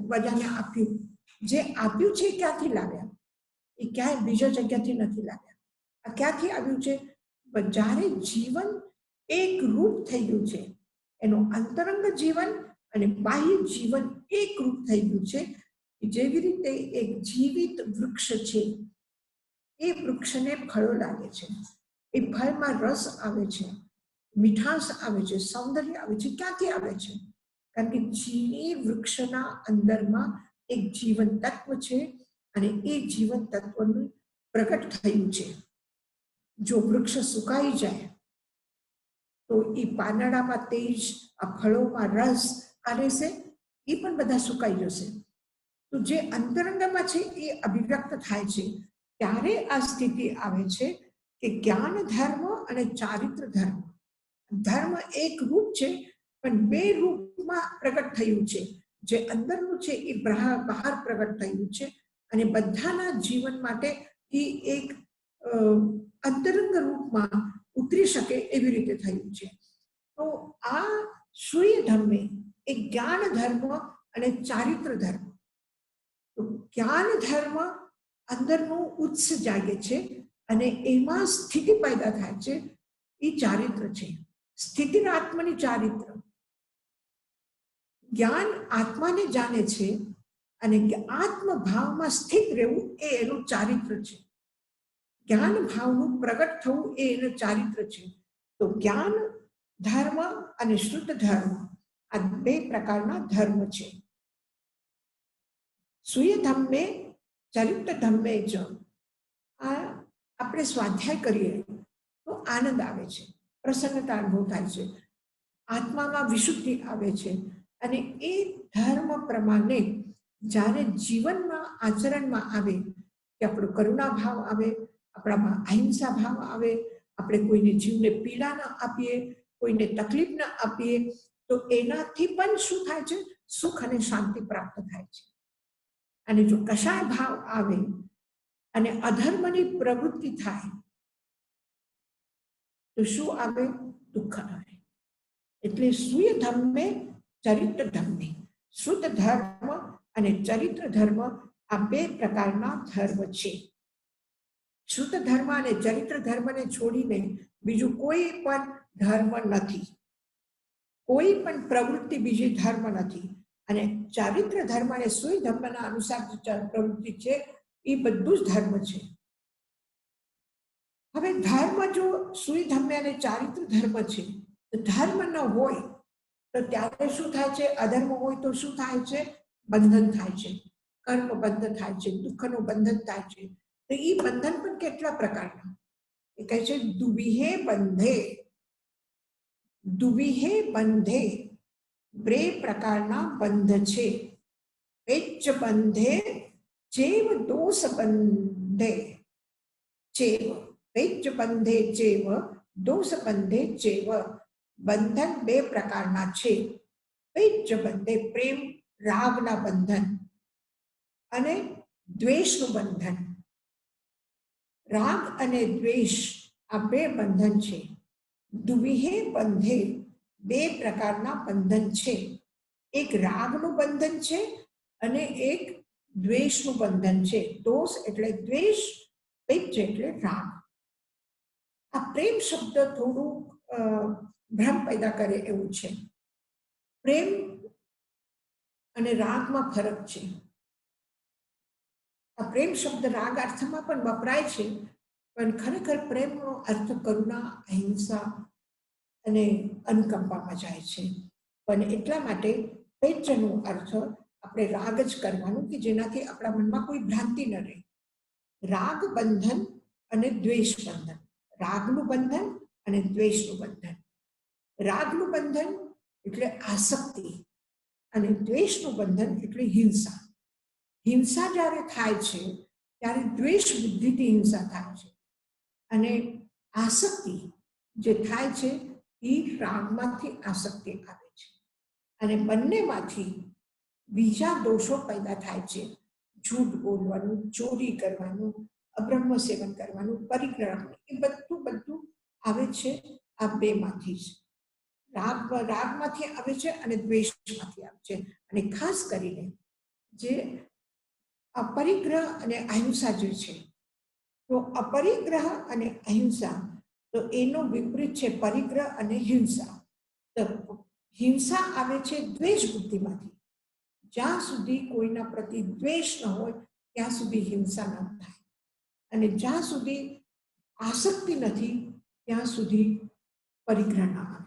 બધાને આપ્યું? જે આપ્યું છે ક્યાંથી લાવ્યા? એ ક્યાંય બીજા જગ્યાથી નથી લાવ્યા. આ ક્યાંથી આવ્યું છે? જ્યારે જીવન એક રૂપ થઈ ગયું છે, એનો અંતરંગ જીવન અને બાહ્ય જીવન એક રૂપ થઈ ગયું છે. જેવી રીતે એક જીવિત વૃક્ષ છે, એ વૃક્ષને ફળો લાગે છે, એ ફળમાં રસ આવે છે, મીઠાશ આવે છે, સૌંદર્ય આવે છે. ક્યાંથી આવે છે? કારણ કે એ વૃક્ષના અંદરમાં એક જીવન તત્વ છે અને એ જીવન તત્વનું પ્રગટ થયું છે. જો વૃક્ષ સુકાઈ જાય તો એ પાંદડામાં તેજ, આ ફળોમાં રસ આ રહેશે, એ પણ બધા સુકાઈ જશે. તો જે અંતરંગમાં છે એ અભિવ્યક્ત થાય છે ત્યારે આ સ્થિતિ આવે છે કે જ્ઞાન ધર્મ અને ચારિત્ર ધર્મ. ધર્મ એક રૂપ છે પણ બે રૂપમાં પ્રગટ થયું છે. જે અંદરનું છે એ બહાર પ્રગટ થયું છે અને બધાના જીવન માટે એ એક અંતરંગ રૂપમાં ઉતરી શકે એવી રીતે થયું છે. તો આ સૂર્ય ધર્મે એ જ્ઞાન ધર્મ અને ચારિત્ર ધર્મ. તો જ્ઞાન ધર્મ અંદરનું ઉત્સ જાગે છે અને એમાં સ્થિતિ પેદા થાય છે. એ ચારિત્ર છે. સ્થિતિ આત્માની ચારિત્ર. જ્ઞાન આત્માને જાણે છે અને આત્મભાવમાં સ્થિત રહેવું એ એનું ચારિત્ર છે. જ્ઞાન ભાવનું પ્રગટ થવું એ એનું ચારિત્ર છે. તો જ્ઞાન ધર્મ અને શુદ્ધ ધર્મ આ બે પ્રકારના ધર્મ છે. સૂર્ય ધમ્મે ચરિત્ર ધમ્મે જ આ આપણે સ્વાધ્યાય કરીએ તો આનંદ આવે છે, પ્રસન્નતા અનુભવ થાય છે, આત્મામાં વિશુદ્ધિ આવે છે અને એ ધર્મ પ્રમાણે જ્યારે જીવનમાં આચરણમાં આવે કે આપણો કરુણા ભાવ આવે, આપણામાં અહિંસા ભાવ આવે, આપણે કોઈને જીવને પીડા ન આપીએ, કોઈને તકલીફ ન આપીએ, તો એનાથી પણ શું થાય છે? સુખ અને શાંતિ પ્રાપ્ત થાય છે. અને જો કશાય ભાવ આવે અને અધર્મની પ્રવૃત્તિ થાય તો શું આવે? દુઃખ આવે. એટલે સૂર્ય ધર્મે ચરિત્ર ધર્મે, શુદ્ધ ધર્મ અને ચરિત્ર ધર્મ આ બે પ્રકારના ધર્મ છે. શુદ્ધ ધર્મ અને ચરિત્ર ધર્મને છોડીને બીજું કોઈ પણ ધર્મ નથી. કોઈ પણ પ્રવૃત્તિ બીજી ધર્મ નથી. અને ચારિત્ર ધર્મ અને સૂર્ય ધર્મના અનુસાર પ્રવૃત્તિ છે એ બધું જ ધર્મ છે. હવે ધર્મ જો સૂર્ય ધર્મ અને ચારિત્ર ધર્મ છે, ધર્મ ન હોય તો ત્યારે શું થાય છે? અધર્મ હોય તો શું થાય છે? બંધન થાય છે, કર્મ બંધ થાય છે, દુઃખનું બંધન થાય છે. તો એ બંધન પણ કેટલા પ્રકારના? એ કહે છે દુવિહે બંધે. દુવિહે બંધે બે પ્રકારના બંધ છે. વેચ્ચ બંધે ચેવ દોષ બંધે ચેવ. વેચ્ચ બંધે ચેવ દોષ બંધે ચેવ. બંધન બે પ્રકારના છે. વેચ્ચ બંધે પ્રેમ રાગના બંધન અને દ્વેષનું બંધન. રાગ અને દ્વેષ આ બે બંધન છે. દુવિહે બંધે બે પ્રકારના બંધન છે. એક રાગનું બંધન છે અને એક દ્વેષનું બંધન છે. દોષ એટલે દ્વેષ, વેચ્ચ એટલે રાગ. આ પ્રેમ શબ્દ થોડું ભ્રમ પેદા કરે એવું છે. પ્રેમ અને રાગમાં ફરક છે. આ પ્રેમ શબ્દ રાગ અર્થમાં પણ વપરાય છે, પણ ખરેખર પ્રેમનો અર્થ કરુણા, અહિંસા અને અનુકંપામાં જાય છે. પણ એટલા માટે વેચ્ચનો અર્થ આપણે રાગ જ કરવાનું કે જેનાથી આપણા મનમાં કોઈ ભ્રાંતિ ન રહે. રાગ બંધન અને દ્વેષ બંધન. રાગનું બંધન અને દ્વેષનું બંધન. રાગનું બંધન એટલે આસક્તિ અને દ્વેષનું બંધન એટલે હિંસા. હિંસા જ્યારે થાય છે ત્યારે દ્વેષ બુદ્ધિથી હિંસા થાય છે અને આસક્તિ જે થાય છે એ રાગમાંથી આસક્તિ આવે છે. અને બંનેમાંથી બીજા દોષો પેદા થાય છે. જૂઠ બોલવાનું, ચોરી કરવાનું, અબ્રહ્મ સેવન કરવાનું, પરિગ્રહ, એ બધું આવે છે આ બેમાંથી જ. રાગમાંથી આવે છે અને દ્વેષમાંથી આવે છે. અને ખાસ કરીને જે અપરિગ્રહ અને અહિંસા જે છે, તો અપરિગ્રહ અને અહિંસા તો એનો વિપરીત છે પરિગ્રહ અને હિંસા. તો હિંસા આવે છે દ્વેષ બુદ્ધિમાંથી. જ્યાં સુધી કોઈના પ્રતિ દ્વેષ ન હોય ત્યાં સુધી હિંસા ન થાય. અને જ્યાં સુધી આસક્તિ નથી ત્યાં સુધી પરિગ્રહ ન આવે.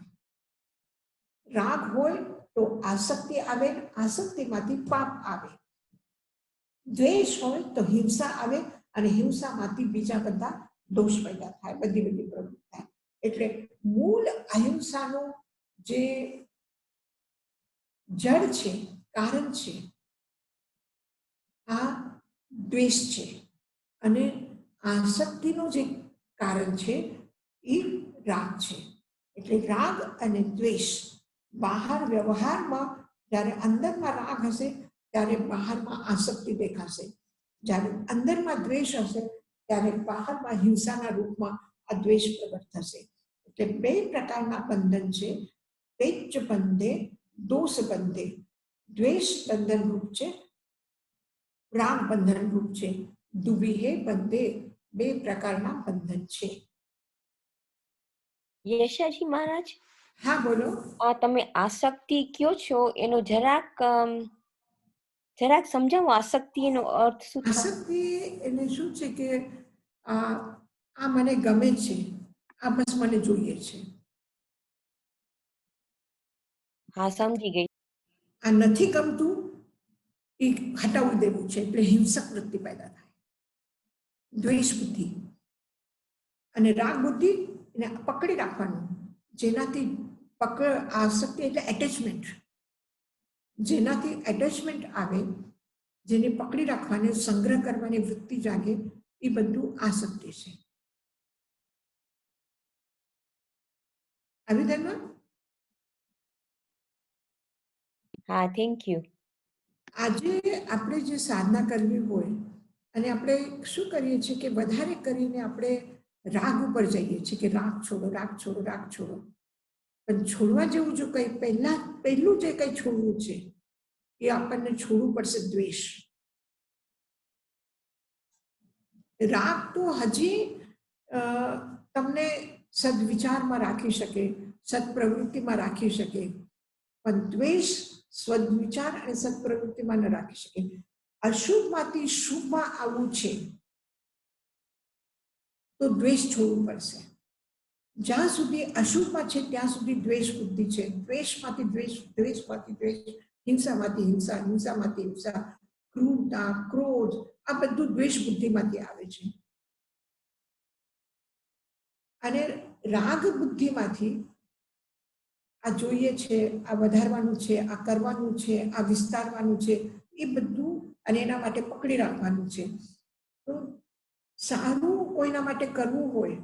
રાગ હોય તો આસક્તિ આવે, આસક્તિમાંથી પાપ આવે. દ્વેષ હોય તો હિંસા આવે અને હિંસામાંથી બીજા બધા દોષ પેદા થાય, બધી પ્રવૃત્તિ થાય. એટલે મૂળ અહિંસાનું જે જડ છે, કારણ છે, આ દ્વેષ છે. અને આસક્તિનું જે કારણ છે એ રાગ છે. એટલે રાગ અને દ્વેષ બહાર વ્યવહારમાં જ્યારે અંદરમાં રાગ હશે ત્યારે બહારમાં આસક્તિ દેખાશે, જ્યારે અંદરમાં દ્વેષ હશે ત્યારે બહારમાં હિંસાના રૂપમાં આ દ્વેષ પ્રગટ થશે. એટલે બે પ્રકારના બંધન છે. પેચ બંધે દોષ બંધે. દ્વેષ બંધન રૂપ છે, રાગ બંધન રૂપ છે. દુબીહે બંધે બે પ્રકારના બંધન છે. યશાજી મહારાજ, હા બોલો. આ તમે આસક્તિ કયો છો એનો જરાક સમજાવો. આસક્તિ એનો અર્થ શું થાય? આસક્તિ એટલે શું છે કે આ મને ગમે છે, આ બસ મને જોઈએ છે. હા, સમજી ગઈ. આ નથી ગમતું એ હટાવી દેવું છે, એટલે હિંસક વૃત્તિ પેદા થાય, દ્વેષ બુદ્ધિ. અને રાગ બુદ્ધિ એને પકડી રાખવાનું, જેનાથી આસક્તિ એટલે એટેચમેન્ટ, જેનાથી એટેચમેન્ટ આવે, જેને પકડી રાખવાની સંગ્રહ કરવાની વૃત્તિ જાગે, એ બધું આસક્તિ છે. આવી ધર્મ. હા, થેન્ક યુ. આજે આપણે જે સાધના કરવી હોય અને આપણે શું કરીએ છીએ કે વધારે કરીને આપણે રાગ ઉપર જઈએ છીએ કે રાગ છોડો, રાગ છોડો, રાગ છોડો. પણ છોડવા જેવું જો કંઈ પહેલું જે કંઈ છોડવું છે એ આપણને છોડવું પડશે દ્વેષ. રાગ તો હજી તમને સદવિચારમાં રાખી શકે, સદપ્રવૃત્તિમાં રાખી શકે, પણ દ્વેષ સદવિચાર અને સદપ્રવૃત્તિમાં ન રાખી શકે. અશુભમાંથી શુભમાં આવવું છે તો દ્વેષ છોડવું પડશે. જ્યાં સુધી અશુભમાં છે ત્યાં સુધી દ્વેષ બુદ્ધિ છે. દ્વેષમાંથી દ્વેષ, દ્વેષમાંથી દ્વેષ, હિંસામાંથી હિંસા, હિંસામાંથી હિંસા, ક્રૂરતા, ક્રોધ, આ બધું દ્વેષ બુદ્ધિમાંથી આવે છે. અને રાગ બુદ્ધિમાંથી આ જોઈએ છે, આ વધારવાનું છે, આ કરવાનું છે, આ વિસ્તારવાનું છે, એ બધું, અને એના માટે પકડી રાખવાનું છે. તો સારું કોઈના માટે કરવું હોય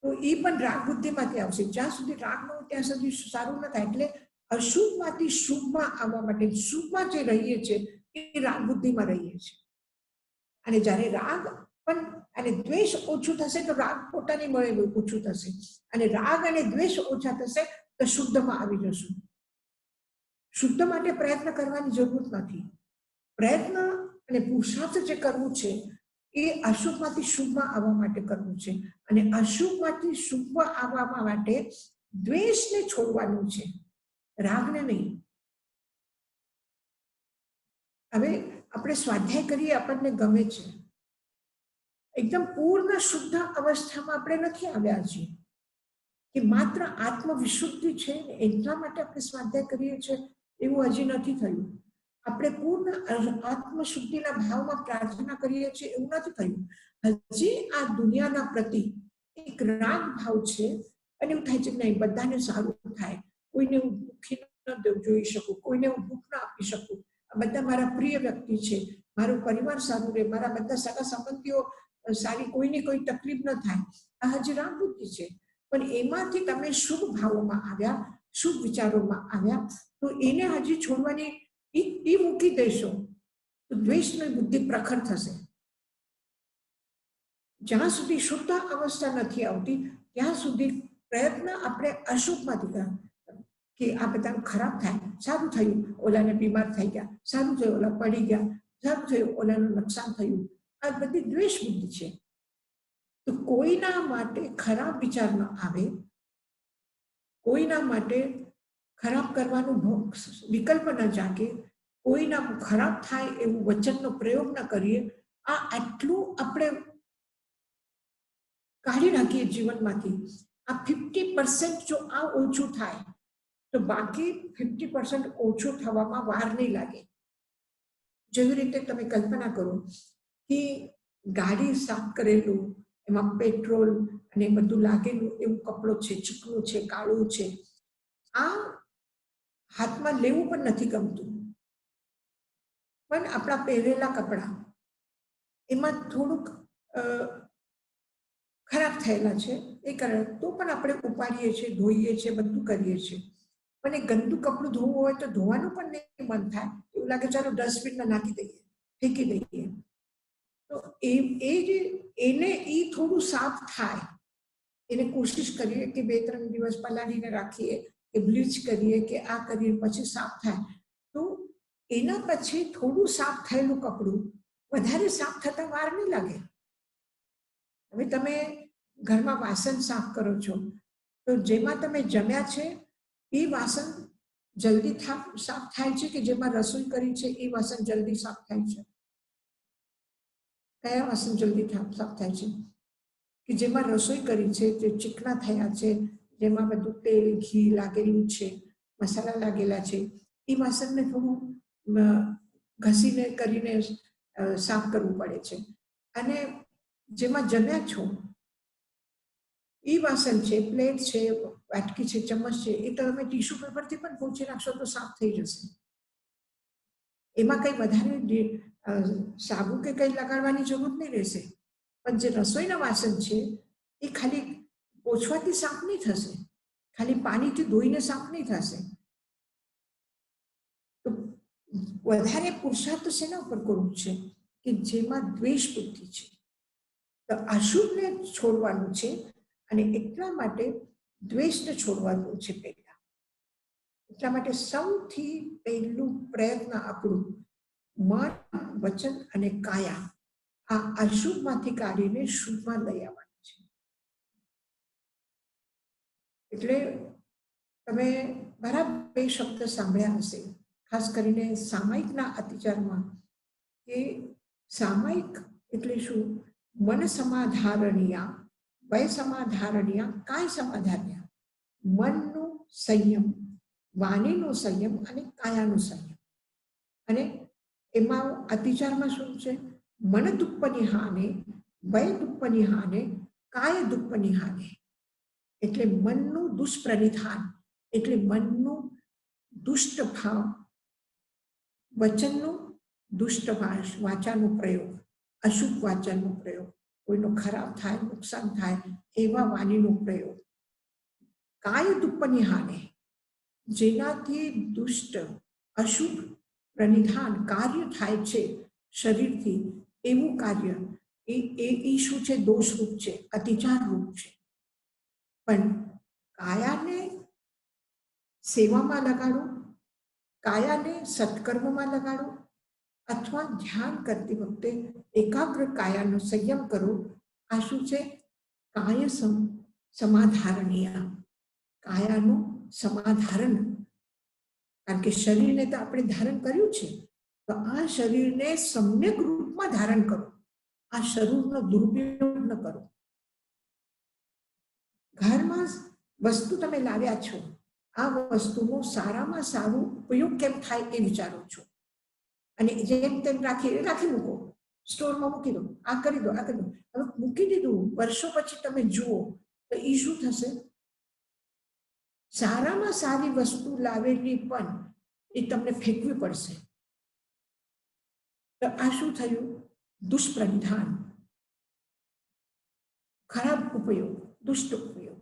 તો એ પણ રાગ બુદ્ધિમાંથી આવશે. જ્યાં સુધી રાગ ન હોય ત્યાં સુધી સારું ન થાય. એટલે અશુભમાંથી શુભમાં આવવા માટે શુભમાં જે રહીએ છીએ એ રાગ બુદ્ધિમાં રહીએ છીએ. અને જ્યારે રાગ પણ અને દ્વેષ ઓછું થશે તો રાગ પોતાની મળે ઓછું થશે, અને રાગ અને દ્વેષ ઓછા થશે તો શુદ્ધમાં આવી જશું. શુદ્ધ માટે પ્રયત્ન કરવાની જરૂર નથી. પ્રયત્ન અને પુરુષાર્થ જે કરવું છે એ અશુભમાંથી શુભમાં આવવા માટે કરવું છે. અને અશુભમાંથી શુભમાં આવવા માટે દ્વેષને છોડવાનું છે, રાગને નહીં. હવે આપણે સ્વાધ્યાય કરીએ, આપણને ગમે છે, એકદમ પૂર્ણ શુદ્ધ અવસ્થામાં આપણે નથી આવ્યા છીએ કે માત્ર આત્મવિશુદ્ધિ છે એટલા માટે આપણે સ્વાધ્યાય કરીએ છીએ, એવું હજી નથી થયું. આપણે પૂર્ણ આત્મશુદ્ધિના ભાવમાં પ્રાર્થના કરીએ છીએ એવું નથી થયું. હજી આ દુનિયાના પ્રતિ એક રાગ ભાવ છે, અને એવું થાય છે કે નહીં બધાને સારું થાય, કોઈને હું દુઃખી ન જોઈ શકું, કોઈને હું દુઃખ ના આપી શકું, આ બધા મારા પ્રિય વ્યક્તિ છે, મારો પરિવાર સારું રહે, મારા બધા સગા સંબંધીઓ સારી, કોઈને કોઈ તકલીફ ન થાય, આ હજી રાગ બુદ્ધિ છે. પણ એમાંથી તમે શુભ ભાવોમાં આવ્યા, શુભ વિચારોમાં આવ્યા, તો એને હજી છોડવાની એ મૂકી દેશો તો દ્વેષની બુદ્ધિ પ્રખર થશે. જ્યાં સુધી શુદ્ધ અવસ્થા નથી આવતી ત્યાં સુધી પ્રયત્ન આપણે અશુભમાંથી કરવા કે આ બધાનું ખરાબ થાય, સારું થયું, ઓલાને બીમાર થઈ ગયા, સારું થયું, ઓલા પડી ગયા, સારું થયું, ઓલાનું નુકસાન થયું, આ બધી દ્વેષ બુદ્ધિ છે. તો કોઈના માટે ખરાબ વિચાર ન આવે, કોઈના માટે ખરાબ કરવાનો વિકલ્પ ન જાગે, કોઈના ખરાબ થાય એવું વચનનો પ્રયોગ ન કરીએ. આ આટલું આપણે કાઢી નાખીએ જીવનમાંથી. આ 50% જો આ ઓછું થાય તો બાકી 50% ઓછું થવામાં વાર નહીં લાગે. જેવી રીતે તમે કલ્પના કરો કે ગાડી સાફ કરેલું, એમાં પેટ્રોલ અને બધું લાગેલું એવું કપડો છે, ચીકણું છે, કાળું છે, આ હાથમાં લેવું પણ નથી ગમતું. પણ આપણા પહેરેલા કપડાં એમાં થોડુંક ખરાબ થયેલા છે, એ કારણ તો પણ આપણે ઉપાડીએ છીએ, ધોઈએ છીએ, બધું કરીએ છીએ. પણ એ ગંદુ કપડું ધોવું હોય તો ધોવાનું પણ નહીં મન થાય, એવું લાગે ચાલો ડસ્ટબિનમાં નાખી દઈએ, ફેંકી દઈએ. તો એને થોડું સાફ થાય, એને કોશિશ કરીએ કે 2-3 દિવસ પલાળીને રાખીએ, કે બ્લીચ કરીએ, કે આ કરીએ, પછી સાફ થાય. તો એના પછી થોડું સાફ થયેલું કપડું વધારે સાફ થતા વાર નહીં લાગે. હવે તમે ઘરમાં વાસણ સાફ કરો છો, તો જેમાં તમે જમ્યા છે એ વાસણ જલ્દી સાફ થાય છે કે જેમાં રસોઈ કરી છે એ વાસણ જલ્દી સાફ થાય છે? કયા વાસણ જલ્દી સાફ થાય છે? કે જેમાં રસોઈ કરી છે, જે ચીકણા થયા છે, જેમાં બધું તેલ ઘી લાગેલું છે, મસાલા લાગેલા છે, એ વાસણને થોડું ઘસીને કરીને સાફ કરવું પડે છે. અને જેમાં જમ્યા છો એ વાસણ છે, પ્લેટ છે, વાટકી છે, ચમચ છે, એ તમે ટીશ્યુ પેપરથી પણ પોંછી નાખશો તો સાફ થઈ જશે. એમાં કંઈ વધારે સાબુ કે કંઈ લગાડવાની જરૂર નહીં રહેશે. પણ જે રસોઈના વાસણ છે એ ખાલી પોછવાથી સાફ નહીં થશે, ખાલી પાણીથી ધોઈને સાફ નહીં થશે. તો વધારે પુરુષાર્થ શેના ઉપર કરવું છે? કે જેમાં દ્વેષ બુદ્ધિ છે. તો અશુભને છોડવાનું છે, અને એટલા માટે દ્વેષને છોડવાનું છે પહેલા. એટલા માટે સૌથી પહેલું પ્રયત્ન આપણું મન, વચન અને કાયા આ અશુભમાંથી કાઢીને શુભમાં લઈ આવવાનું છે. એટલે તમે બરાબર એ શબ્દ સાંભળ્યા હશે, ખાસ કરીને સામાયિકના અતિચારમાં, કે સામાયિક એટલે શું? મન સમાધારણીયા, વય સમાધારણીયા, કાય સમાધારણીયા. મનનું સંયમ, વાણીનો સંયમ અને કાયાનો સંયમ. અને એમાં અતિચારમાં શું છે? મન દુઃખની હાને, વય દુઃખની હાને, કાય દુઃખની હાને. એટલે મનનું દુષ્પ્રનિધાન, એટલે મનનું દુષ્ટ ભાવ, વચનનું દુષ્ટ વાચાનો પ્રયોગ, અશુભ વાચનનો પ્રયોગ, કોઈનો ખરાબ થાય, નુકસાન થાય એવા વાણીનો પ્રયોગ. કાય દુઃખની હાને, જેનાથી દુષ્ટ અશુભ પ્રનિધાન કાર્ય થાય છે શરીરથી, એવું કાર્ય એ શું છે? દોષરૂપ છે, અતિચાર રૂપ છે. પણ કાયાને સેવામાં લગાડો, કાયાને સત્કર્મમાં લગાડો, અથવા ધ્યાન કરતી વખતે એકાગ્ર કાયાનો સંયમ કરો. આ શું છે? કાય સમાધારણીય, કાયાનું સમાધારણ. કારણ કે શરીરને તો આપણે ધારણ કર્યું છે, તો આ શરીરને સમ્યક રૂપમાં ધારણ કરો. આ શરીરનો દુરુપયોગ ન કરો. ઘરમાં વસ્તુ તમે લાવ્યા છો, આ વસ્તુનો સારામાં સારો ઉપયોગ કેમ થાય એ વિચારો છો, અને જેમ તેમ રાખી મૂકો, સ્ટોરમાં મૂકી દો, આ કરી દો, આ કરી દો. હવે મૂકી દીધું, વર્ષો પછી તમે જુઓ તો એ શું થશે? સારામાં સારી વસ્તુ લાવેલી પણ એ તમને ફેંકવી પડશે. તો આ શું થયું? દુષ્પ્રનિધાન, ખરાબ ઉપયોગ, દુષ્ટ ઉપયોગ.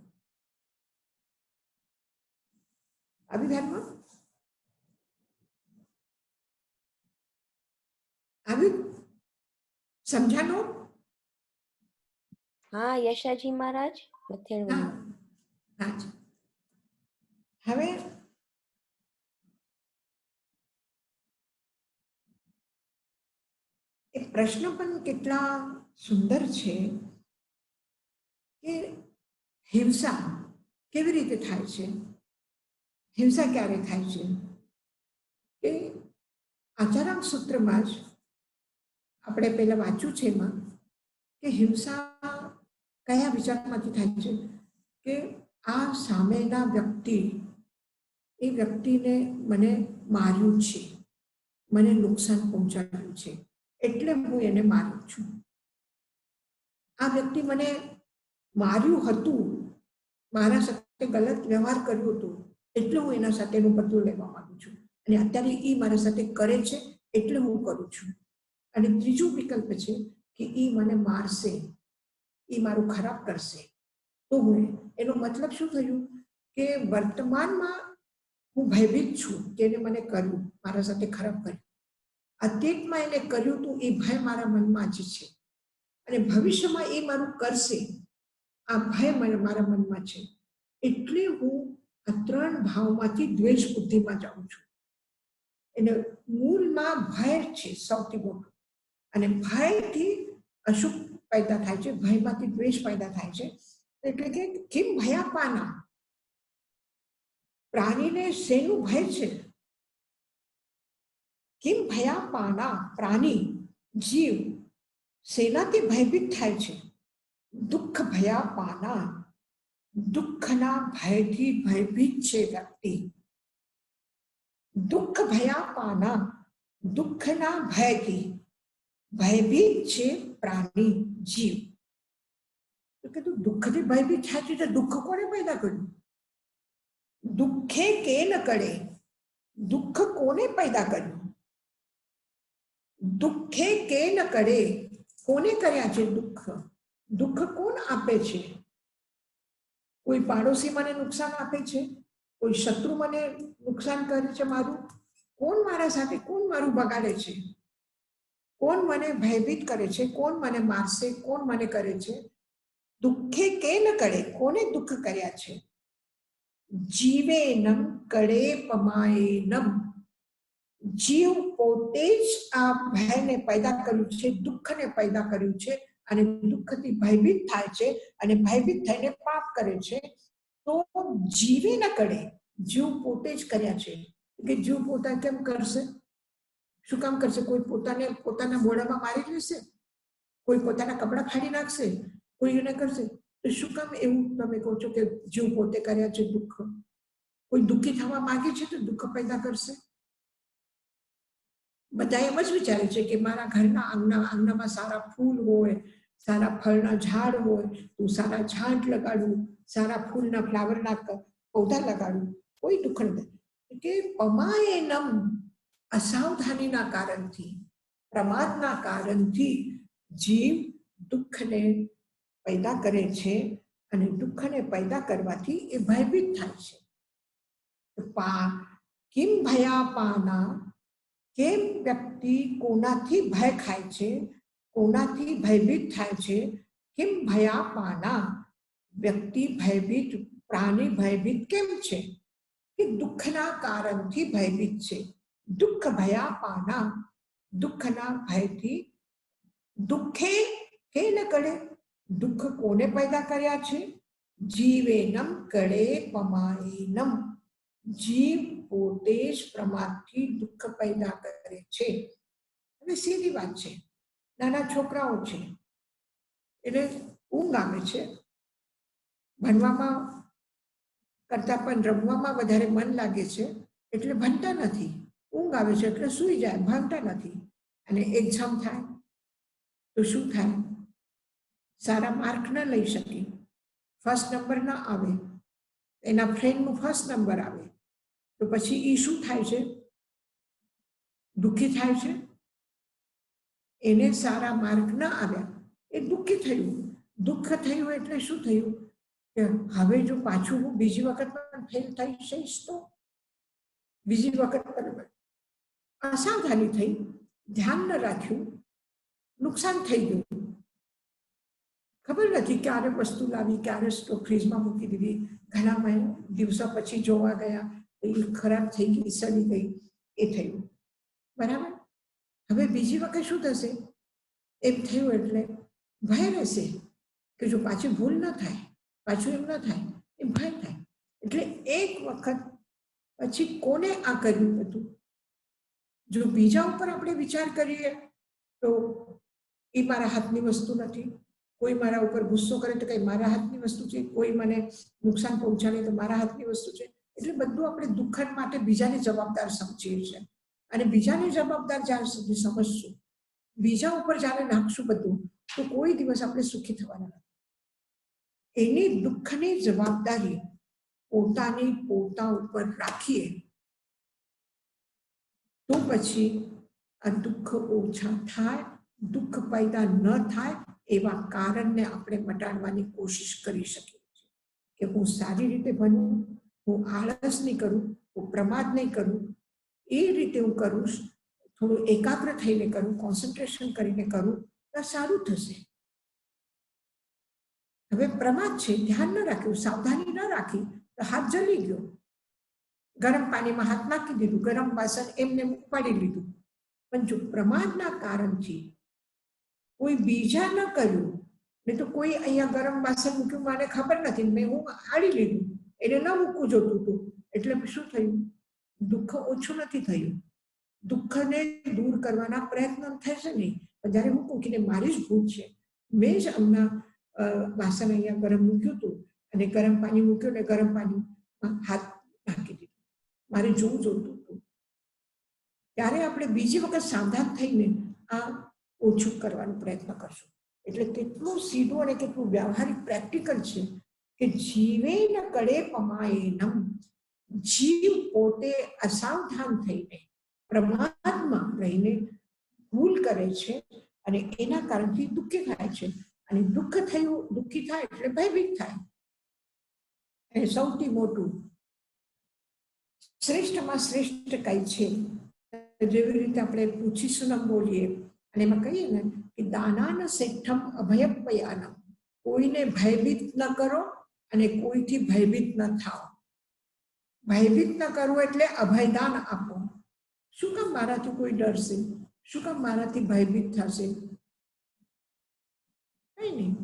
આવી ધ્યાનમાં આવી સમજાનો? હા યશાજી મહારાજ. હવે એ પ્રશ્ન પણ કેટલા સુંદર છે કે હિંસા કેવી રીતે થાય છે? હિંસા ક્યારે થાય છે? કે આચારામ સૂત્રમાં જ આપણે પહેલા વાંચ્યું છે એમાં કે હિંસા કયા વિચારમાંથી થાય છે? કે આ સામેના વ્યક્તિ, એ વ્યક્તિને મને માર્યું છે, મને નુકસાન પહોંચાડ્યું છે, એટલે હું એને મારું છું. આ વ્યક્તિ મને માર્યું હતું, મારા સાથે ગલત વ્યવહાર કર્યો હતો, એટલે હું એના સાથેનું બદલું લેવા માંગુ છું. અને અત્યારે એ મારા સાથે કરે છે એટલે હું કરું છું. અને ત્રીજો વિકલ્પ છે કે ઈ મને મારશે, ઈ મારું ખરાબ કરશે, તો હું એનો મતલબ શું થયું કે વર્તમાનમાં હું ભયભીત છું કે એને મને કર્યું, મારા સાથે ખરાબ કર્યું. અતીતમાં એને કર્યું તો એ ભય મારા મનમાં જ છે, અને ભવિષ્યમાં એ મારું કરશે, આ ભય મારા મનમાં છે. એટલે હું આ 3 ભાવમાંથી દ્વેષ બુદ્ધિમાં જાઉં છું. એને મૂળમાં ભય છે સૌથી મોટું, અને ભયથી અશુભ પેદા થાય છે, ભયમાંથી દ્વેષ પેદા થાય છે. એટલે કે કિમ ભયાપાના, પ્રાણીને શેનું ભય છે? કિમ ભયાપાના, પ્રાણી જીવ શેનાથી ભયભીત થાય છે? દુઃખ ભયાપાના, દુઃખના ભયથી ભયભીત છે વ્યક્તિ. દુઃખ ભયાપાના, દુઃખના ભયથી ભયભીત છે પ્રાણી જીવ. તો કીધું દુઃખથી ભયભીત થાય છે, દુઃખ કોને પેદા કર્યું? દુઃખે કે ન કરે, દુઃખ કોને પેદા કર્યું? દુઃખે કે ન કરે, કોને કર્યા છે દુઃખ? દુઃખ કોણ આપે છે? કોઈ પાડોશી મને નુકસાન આપે છે, કોઈ શત્રુ મને નુકસાન કરે છે મારું, કોણ મારા સાથે, કોણ મારું બગાડે છે, કોણ મને ભયભીત કરે છે, કોણ મને મારશે, કોણ મને કરે છે? દુઃખે કે ન કરે, કોને દુઃખ કર્યા છે? જીવેનમ કડે પમાયેનમ, જીવ પોતે જ આ ભયને પેદા કર્યું છે, દુઃખને પેદા કર્યું છે, અને દુઃખથી ભયભીત થાય છે, અને ભયભીત થઈને પાપ કરે છે. તો જીવે ન કરે, જીવ પોતે જ કર્યા છે. કે જીવ પોતા કેમ કરશે? શું કામ કરશે? કોઈ પોતાને પોતાના મોઢામાં મારી લેશે, કોઈ પોતાના કપડા ફાડી નાખશે, કોઈ એને કરશે. તો શું કામ એવું તમે કહો છો કે જીવ પોતે કર્યા છે દુઃખ? કોઈ દુઃખી થવા માંગે છે તો દુઃખ પેદા કરશે. બધા એમ જ વિચારે છે કે મારા ઘરના આંગણામાં સારા ફૂલ હોય, સારા ફળના ઝાડ હોય, તો સારા ઝાડ લગાડું, સારા ફૂલના ફ્લાવરના પૌધા લગાડું, કોઈ દુઃખ નથી. કે પમાયેનમ, અસાવધાનીના કારણથી, પ્રમાદના કારણથી જીવ દુઃખને પેદા કરે છે, અને દુઃખને પેદા કરવાથી એ ભયભીત થાય છે. કિમ ભયાપાના, કેમ વ્યક્તિ કોનાથી ભય ખાય છે, કોનાથી ભયભીત થાય છે? કેમ ભયાપાના, વ્યક્તિ ભયભીત, પ્રાણી ભયભીત કેમ છે? કે દુઃખના કારણથી ભયભીત છે. દુઃખ ભયાપાના, દુઃખના ભયથી. દુઃખે કે ન કરે, દુઃખ કોને પેદા કર્યા છે? જીવેનમ કડે પમાયેનમ, જીવ પોતે જ પ્રમાદથી દુઃખ પેદા કરે છે. હવે સીધી વાત છે, નાના છોકરાઓ છે, એટલે ઊંઘ આવે છે, ભણવામાં કરતા પણ રમવામાં વધારે મન લાગે છે, એટલે ભણતા નથી. ઊંઘ આવે છે એટલે સૂઈ જાય, ભણતા નથી. અને એક્ઝામ થાય તો શું થાય? સારા માર્ક ન લઈ શકે, ફર્સ્ટ નંબર ન આવે, એના ફ્રેન્ડનું ફર્સ્ટ નંબર આવે, તો પછી એ શું થાય છે? દુઃખી થાય છે. એને સારા માર્ક ન આવ્યા, એ દુઃખી થયું. દુઃખ થયું એટલે શું થયું? કે હવે જો પાછું હું બીજી વખત પણ ફેલ થઈ જઈશ તો, બીજી વખત અસાવધાની થઈ, ધ્યાન ન રાખ્યું, નુકસાન થઈ ગયું. ખબર નથી ક્યારે વસ્તુ લાવી, ક્યારે ફ્રીજમાં મૂકી દીધી, ઘણા દિવસો પછી જોવા ગયા એ ખરાબ થઈ ગઈ, સડી ગઈ, એ થયું. બરાબર? હવે બીજી વખત શું થશે? એમ થયું એટલે ભય રહેશે કે જો પાછી ભૂલ ન થાય, પાછું એમ ન થાય, એ ભય થાય. એટલે એક વખત પછી કોને આ કર્યું હતું? જો બીજા ઉપર આપણે વિચાર કરીએ તો એ મારા હાથની વસ્તુ નથી, કોઈ મારા ઉપર ગુસ્સો કરે તો કઈ મારા હાથની વસ્તુ છે, કોઈ મને નુકસાન પહોંચાડે તો મારા હાથની વસ્તુ છે. એટલે બધું આપણે દુઃખ માટે બીજાને જવાબદાર સમજીએ છીએ, અને બીજાને જવાબદાર જ્યારે સુધી સમજશું, બીજા ઉપર જ્યારે નાખશું બધું, તો કોઈ દિવસ આપણે સુખી થવાના નથી. એની દુઃખની જવાબદારી પોતાની પોતા ઉપર રાખીએ તો પછી આ દુઃખ ઓછા થાય, દુઃખ પેદા ન થાય એવા કારણને આપણે મટાડવાની કોશિશ કરી શકીએ છીએ કે હું સારી રીતે ભણું, હું આળસ નહીં કરું, હું પ્રમાદ નહીં કરું, એ રીતે હું કરું, થોડું એકાગ્ર થઈને કરું, કોન્સન્ટ્રેશન કરીને કરું તો સારું થશે. હવે પ્રમાદ છે, ધ્યાન ન રાખ્યું, સાવધાની ન રાખી તો હાથ જલી ગયો, ગરમ પાણીમાં હાથ નાખી દીધું, ગરમ વાસણ એમને ઉપાડી લીધું. પણ જો પ્રમાદના કારણથી કોઈ બીજા ન કર્યું, નહીં તો કોઈ અહીંયા ગરમ વાસણ મૂક્યું, મને ખબર નથી, મેં હું આડી લીધું, એટલે ન મૂકવું જોતું હતું, એટલે શું થયું? દુઃખ ઓછું નથી થયું. દુઃખને દૂર કરવાના પ્રયત્ન થશે નહીં. જ્યારે હું કહું કે મારી જ ભૂલ છે, મેં જ હમણાં વાસણ અહીંયા ગરમ મૂક્યું હતું અને ગરમ પાણી મૂક્યું ને ગરમ પાણીમાં હાથ નાખી દીધું, મારે જોવું જોતું હતું, ત્યારે આપણે બીજી વખત સાવધાન થઈને આ ઓછું કરવાનો પ્રયત્ન કરશું. એટલે કેટલું સીધું અને કેટલું વ્યવહારિક પ્રેક્ટિકલ છે કે જીવે ન કડે પમાયેનમ, જીવ પોતે અસાવધાન થઈને પ્રમાદમાં રહીને ભૂલ કરે છે અને એના કારણથી દુઃખી થાય છે. અને દુઃખી થાય એટલે ભયભીત થાય. અને સૌથી મોટું શ્રેષ્ઠમાં શ્રેષ્ઠ કઈ છે, જેવી રીતે આપણે પૂછીશું ન બોલીએ અને એમાં કહીએ ને કે દાનાન શેઠમ અભયપયાનમ, કોઈને ભયભીત ન કરો અને કોઈથી ભયભીત ન થાઓ. ભયભીત ન કરવું એટલે અભયદાન આપો. શું કામ મારાથી કોઈ ડરશે? શું કામ મારાથી ભયભીત થશે? કઈ નહીં,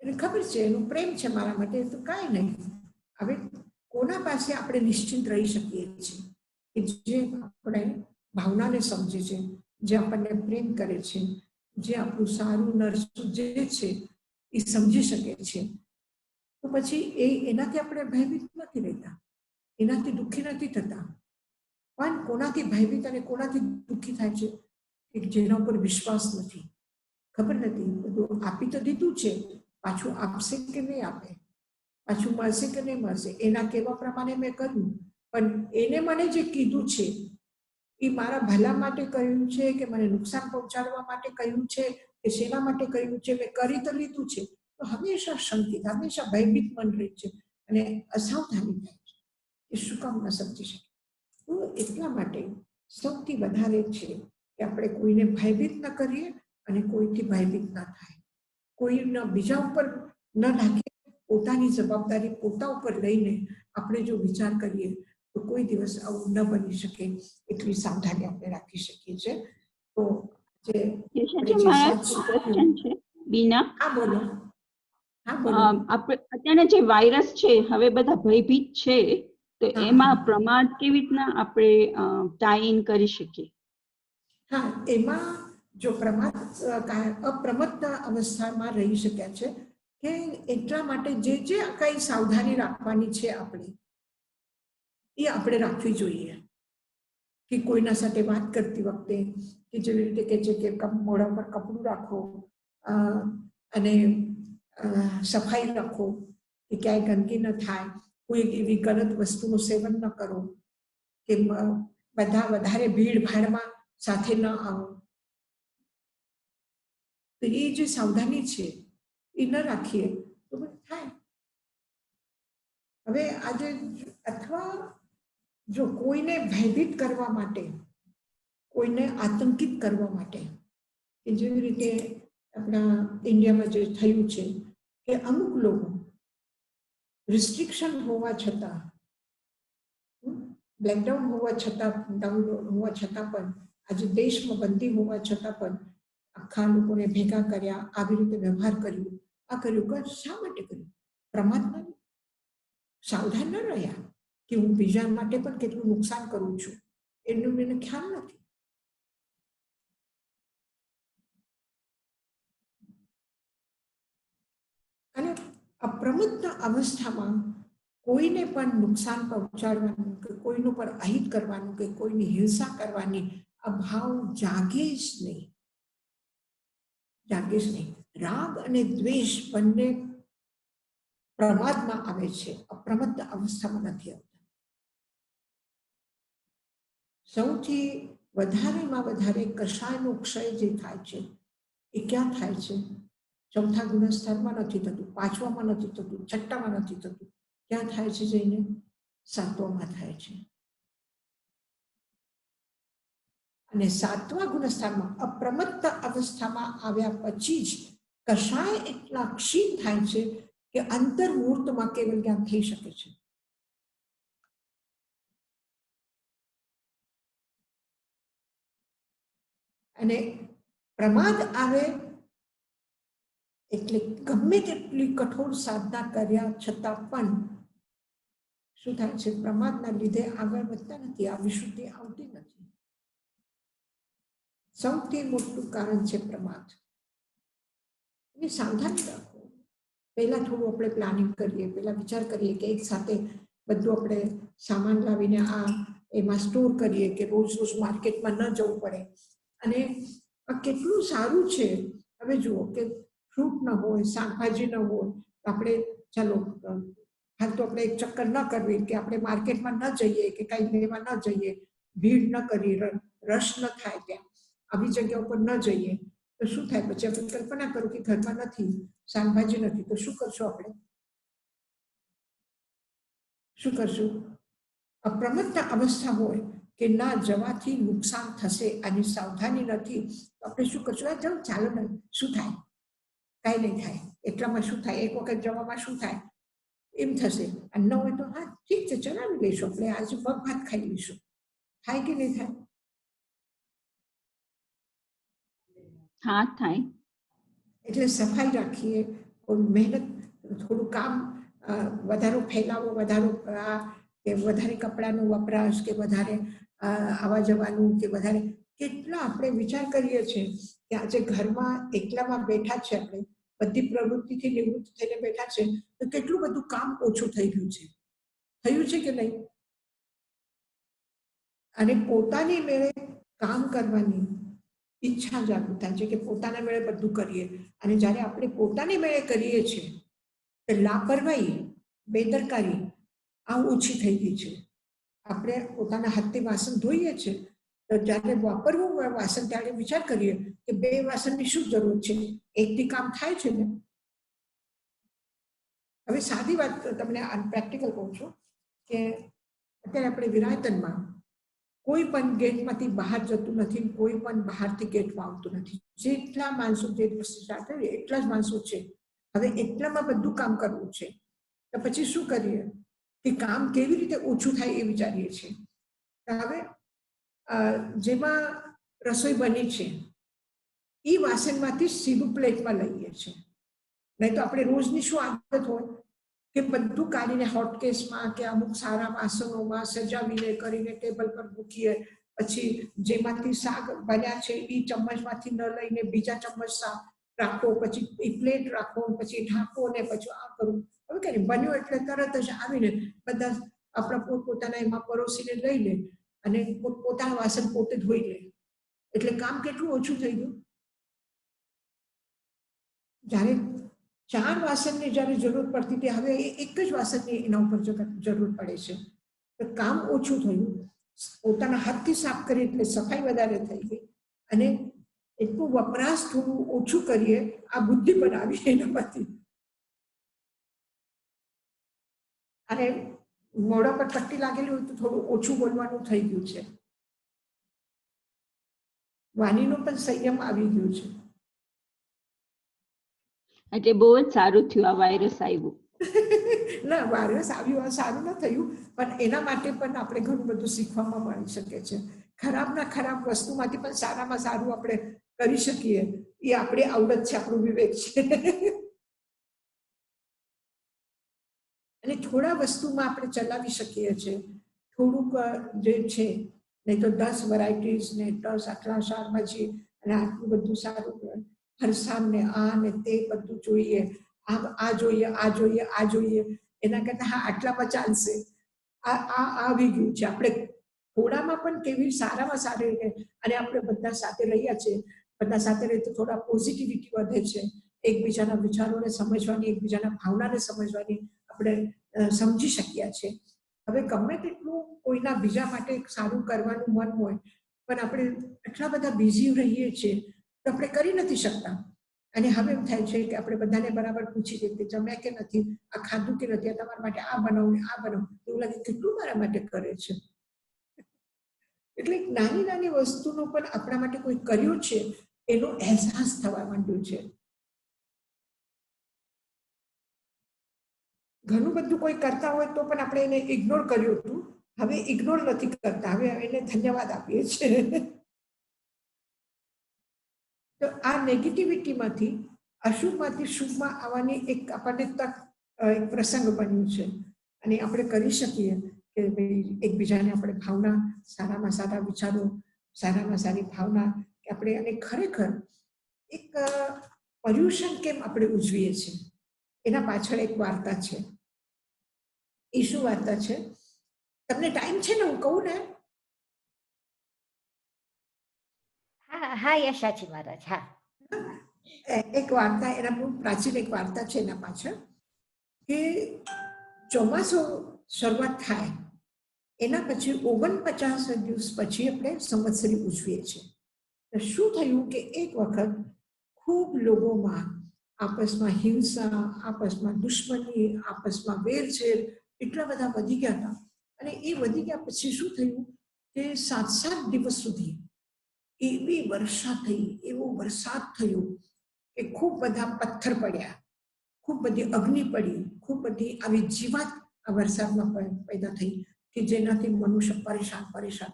એને ખબર છે એનું પ્રેમ છે મારા માટે, તો કાંઈ નહીં. હવે કોના પાસે આપણે નિશ્ચિંત રહી શકીએ છીએ કે જે આપણે ભાવનાને સમજે છે, જે આપણને પ્રેમ કરે છે, જે આપણું સારું નરસું જે છે એ સમજી શકે છે. તો પછી એનાથી આપણે ભયભીત નથી રહેતા, એનાથી દુઃખી નથી થતા. પણ કોનાથી ભયભીત અને કોનાથી દુઃખી થાય છે કે જેના ઉપર વિશ્વાસ નથી, ખબર નથી, બધું આપી તો દીધું છે, પાછું આપશે કે નહીં આપે, પાછું મળશે કે નહીં મળશે, એના કહેવા પ્રમાણે મેં કર્યું, પણ એને મને જે કીધું છે એ મારા ભલા માટે કહ્યું છે કે મને નુકસાન પહોંચાડવા માટે કહ્યું છે કે શેના માટે કહ્યું છે, મેં કરી તો લીધું છે. તો હંમેશા શંકિત, હંમેશા ભયભીત મન રહે છે અને અસાવધાની થાય છે કે શું કામ ન સમજી શકે. તો એટલા માટે સૌથી વધારે છે કે આપણે કોઈને ભયભીત ન કરીએ અને કોઈથી ભયભીત ન થાય. કોઈના બીજા ઉપર ન નાખીએ, પોતાની જવાબદારી પોતા ઉપર લઈને આપણે જો વિચાર કરીએ તો કોઈ દિવસ આવું ન બની શકે, એટલી સાવધાની આપણે રાખી શકીએ છીએ. તો બીના, હા બોલો. અત્યારે જે વાયરસ છે, હવે બધા ભયભીત છે, તો એમાં પ્રમાદ કેવી રીતના આપણે ટાઈ ઇન કરી શકીએ? હા, એમાં જો અપ્રમત્ત અવસ્થામાં રહી શક્યા છે કે એટલા માટે જે કઈ સાવધાની રાખવાની છે આપણે એ આપણે રાખવી જોઈએ. કે કોઈના સાથે વાત કરતી વખતે કે જેવી રીતે કે છે કે મોઢા પર કપડું રાખો અને સફાઈ રાખો કે ક્યાંય ગંદકી ન થાય, કોઈ એવી ગલત વસ્તુનું સેવન ન કરો કે બધા વધારે ભીડ ભાડમાં સાથે ન આવો. તો એ જે સાવધાની છે એ ન રાખીએ તો બધું થાય. હવે આજે અથવા જો કોઈને ભયભીત કરવા માટે, કોઈને આતંકિત કરવા માટે, કે જેવી રીતે આપણા ઇન્ડિયામાં જે થયું છે કે અમુક લોકો રિસ્ટ્રિક્શન હોવા છતાં, બ્લેકડાઉન હોવા છતાં પણ, આજે દેશમાં બંદી હોવા છતાં પણ આખા લોકોને ભેગા કર્યા, આવી રીતે વ્યવહાર કર્યું, આ કર્યું. શા માટે કર્યું? પ્રમાદમાં સાવધાન ન રહ્યા કે હું બીજા માટે પણ કેટલું નુકસાન કરું છું એનું મને ખ્યાલ નથી. અને અપ્રમત્ત અવસ્થામાં કોઈને પણ નુકસાન પહોંચાડવાનું કે કોઈનું પર અહિત કરવાનું કે કોઈની હિંસા કરવાની આ ભાવ જાગે જ નહીં. રાગ અને દ્વેષ બંને પ્રમાદમાં આવે છે, અપ્રમત્ત અવસ્થામાં નથી આવતા. સૌથી વધારેમાં વધારે કષાયનો ક્ષય જે થાય છે એ ક્યાં થાય છે? ચોથા ગુણસ્તરમાં નથી થતું, પાંચમામાં નથી થતું, છઠ્ઠામાં નથી થતું. ક્યાં થાય છે? જઈને સાતમામાં થાય છે. અને સાતમા ગુણસ્થાનમાં અપ્રમત્ત અવસ્થામાં આવ્યા પછી જ કષાય એટલા ક્ષીણ થાય છે કે અંતર મુહૂર્તમાં કેવલ જ્ઞાન થઈ શકે છે. અને પ્રમાદ આવે એટલે ગમે તેટલી કઠોર સાધના કર્યા છતાં પણ શું થાય છે? પ્રમાદના લીધે આગળ વધતા નથી, આ વિશુદ્ધિ આવતી નથી. સૌથી મોટું કારણ છે પ્રમાદ. અને સાવધાની રાખો. પહેલા થોડું આપણે પ્લાનિંગ કરીએ, પહેલા વિચાર કરીએ કે એક સાથે બધું આપણે સામાન લાવીને એમાં સ્ટોર કરીએ કે રોજ રોજ માર્કેટમાં ન જવું પડે. અને આ કેટલું સારું છે. હવે જુઓ કે ફ્રૂટ ન હોય, શાકભાજી ન હોય, આપણે ચાલો હાલ તો આપણે એક ચક્કર ન કરવી કે આપણે માર્કેટમાં ન જઈએ કે કાંઈ લેવા ન જઈએ, ભીડ ન કરી, રશ ન થાય, ત્યાં આવી જગ્યા ઉપર ન જઈએ તો શું થાય? પછી આપણે કલ્પના કરો કે ઘરમાં નથી, શાકભાજી નથી, તો શું કરશું આપણે? શું કરશું? અપ્રમત્ત અવસ્થા હોય કે ના જવાથી નુકસાન થશે અને સાવધાની નથી તો આપણે શું કરશું? આ જાઓ, ચાલો ને, શું થાય? કાંઈ નહીં થાય. એટલામાં શું થાય? એક વખત જવામાં શું થાય? એમ થશે. અને ન હોય તો હા ઠીક છે, ચલાવી લઈશું, આપણે આજે પગ ભાત ખાઈ લઈશું. થાય કે નહીં થાય? હા, થાય. એટલે સફાઈ રાખીએ, મહેનત, થોડું કામ વધારો ફેલાવો, વધારો કે વધારે કપડાનો વપરાશ કે વધારે આવવા જવાનું કે વધારે કેટલા આપણે વિચાર કરીએ છીએ કે આજે ઘરમાં એકલામાં બેઠા છે, આપણે બધી પ્રવૃત્તિથી નિવૃત્ત થઈને બેઠા છે તો કેટલું બધું કામ ઓછું થઈ ગયું છે. થયું છે કે નહીં? અને પોતાની મેળે કામ કરવાની ઈચ્છા જાગૃત થાય છે કે પોતાના મેળે બધું કરીએ. અને જ્યારે આપણે પોતાની મેળે કરીએ છીએ તો લાપરવાહી, બેદરકારી આ ઓછી થઈ ગઈ છે. આપણે પોતાના હાથથી વાસણ ધોઈએ છીએ તો જ્યારે વાપરવું હોય વાસણ ત્યારે વિચાર કરીએ કે બે વાસણની શું જરૂર છે, એકથી કામ થાય છે ને. હવે સાદી વાત તમને પ્રેક્ટિકલ કહું છું કે અત્યારે આપણે વિરાયતનમાં કોઈ પણ ગેટમાંથી બહાર જતું નથી, કોઈ પણ બહારથી ગેટમાં આવતું નથી. જેટલા માણસો જે દિવસે સ્ટાર્ટ થાય એટલા જ માણસો છે. હવે એટલામાં બધું કામ કરવું છે તો પછી શું કરીએ કે કામ કેવી રીતે ઓછું થાય એ વિચારીએ છીએ. હવે જેમાં રસોઈ બની છે એ વાસણમાંથી સીધું પ્લેટમાં લઈએ છીએ. નહીં તો આપણે રોજની શું આદત હોય કે બધું કાઢીને હોટકેસમાં કે અમુક સારા વાસણોમાં સજાવીને કરીને ટેબલ પર મૂકીએ. પછી જેમાંથી શાક બન્યા છે એ ચમ્મચમાંથી ન લઈને બીજા ચમ્મચ શાક રાખો, પછી એ પ્લેટ રાખો, પછી ઢાંકો ને પછી આ કરું. હવે કે બન્યું એટલે તરત જ આવીને બધા આપણા પોતપોતાના એમાં પરોસીને લઈ લે અને પોતાના વાસણ પોતે ધોઈ લે. એટલે કામ કેટલું ઓછું થઈ ગયું. જ્યારે 4 વાસણની જ્યારે જરૂર પડતી હતી હવે એક જ વાસણની એના ઉપર જરૂર પડે છે. તો કામ ઓછું થયું, પોતાના હાથથી સાફ કરી એટલે સફાઈ વધારે થઈ ગઈ અને એટલું વપરાશ થોડું ઓછું કરીએ આ બુદ્ધિ બનાવી એનામાંથી. અને મોઢા પર પટ્ટી લાગેલી હોય તો થોડું ઓછું બોલવાનું થઈ ગયું છે. વાણીનો પણ સંયમ આવી ગયું છે. એટલે બહુ જ સારું થયું આ વાયરસ આવ્યું. ના, વાયરસ આવ્યું સારું ન થયું, પણ એના માટે પણ આપણે ઘણું બધું શીખવામાં મળી શકે છે. ખરાબના ખરાબ વસ્તુમાંથી પણ સારામાં સારું આપણે કરી શકીએ એ આપણી આવડત છે, આપણું વિવેક છે. અને થોડા વસ્તુમાં આપણે ચલાવી શકીએ છીએ. થોડુંક જે છે, નહીં તો 10 વેરાયટીઝ ને 10 આટલા શાકભાજી અને આટલું બધું સારું ફરસાણ ને આ ને તે બધું જોઈએ, આ જોઈએ, આ જોઈએ, આ જોઈએ, એના કરતા હા આટલામાં ચાલશે. આ આવી ગયું છે. આપણે થોડામાં પણ કેવી સારામાં સારી રીતે, અને આપણે બધા સાથે રહ્યા છીએ, બધા સાથે રહીએ તો થોડા પોઝિટિવિટી વધે છે. એકબીજાના વિચારોને સમજવાની, એકબીજાના ભાવનાને સમજવાની આપણે સમજી શક્યા છે. હવે ગમે તેટલું કોઈના બીજા માટે સારું કરવાનું મન હોય પણ આપણે એટલા બધા બિઝી રહીએ છીએ તો આપણે કરી નથી શકતા. અને હવે એમ થાય છે કે આપણે બધાને બરાબર પૂછી દઈએ કે જમ્યા કે નથી, આ ખાધું કે નથી, આ તમારા માટે આ બનાવું આ બનાવું, એવું લાગે કેટલું મારા માટે કરે છે. એટલે નાની નાની વસ્તુનો પણ આપણા માટે કોઈ કર્યું છે એનો અહેસાસ થવા માંડ્યો છે. ઘણું બધું કોઈ કરતા હોય તો પણ આપણે એને ઇગ્નોર કર્યું હતું, હવે ઇગ્નોર નથી કરતા, હવે એને ધન્યવાદ આપીએ છીએ. તો આ નેગેટિવિટીમાંથી અશુભમાંથી શુભમાં આવવાની એક આપણને તક, એક પ્રસંગ બન્યું છે. અને આપણે કરી શકીએ કે એકબીજાને આપણે ભાવના, સારામાં સારા વિચારો, સારામાં સારી ભાવના, કે આપણે અને ખરેખર એક પર્યુષણ કેમ આપણે ઉજવીએ છીએ એના પાછળ એક વાર્તા છે. એ શું વાર્તા છે? તમને ટાઈમ છે ને હું કહું ને? હા હા યશાજી મહારાજ, હા. એક વાર્તા, એના બહુ પ્રાચીન એક વાર્તા છે એના પાછળ, કે ચોમાસું શરૂઆત થાય એના પછી 49 દિવસ પછી આપણે સંવત્સરી ઉજવીએ છીએ. તો શું થયું કે એક વખત ખૂબ લોકોમાં આપસમાં હિંસા, આપસમાં દુશ્મની, આપસમાં વેરઝેર એટલા બધા વધી ગયા હતા. અને એ વધી ગયા પછી શું થયું કે 7 દિવસ સુધી એવી વર્ષા થઈ, એવો વરસાદ થયો કે ખૂબ બધા પથ્થર પડ્યા, ખૂબ બધી અગ્નિ પડી, ખૂબ બધી આવી જીવાત આ વરસાદમાં પેદા થઈ કે જેનાથી મનુષ્ય પરેશાન.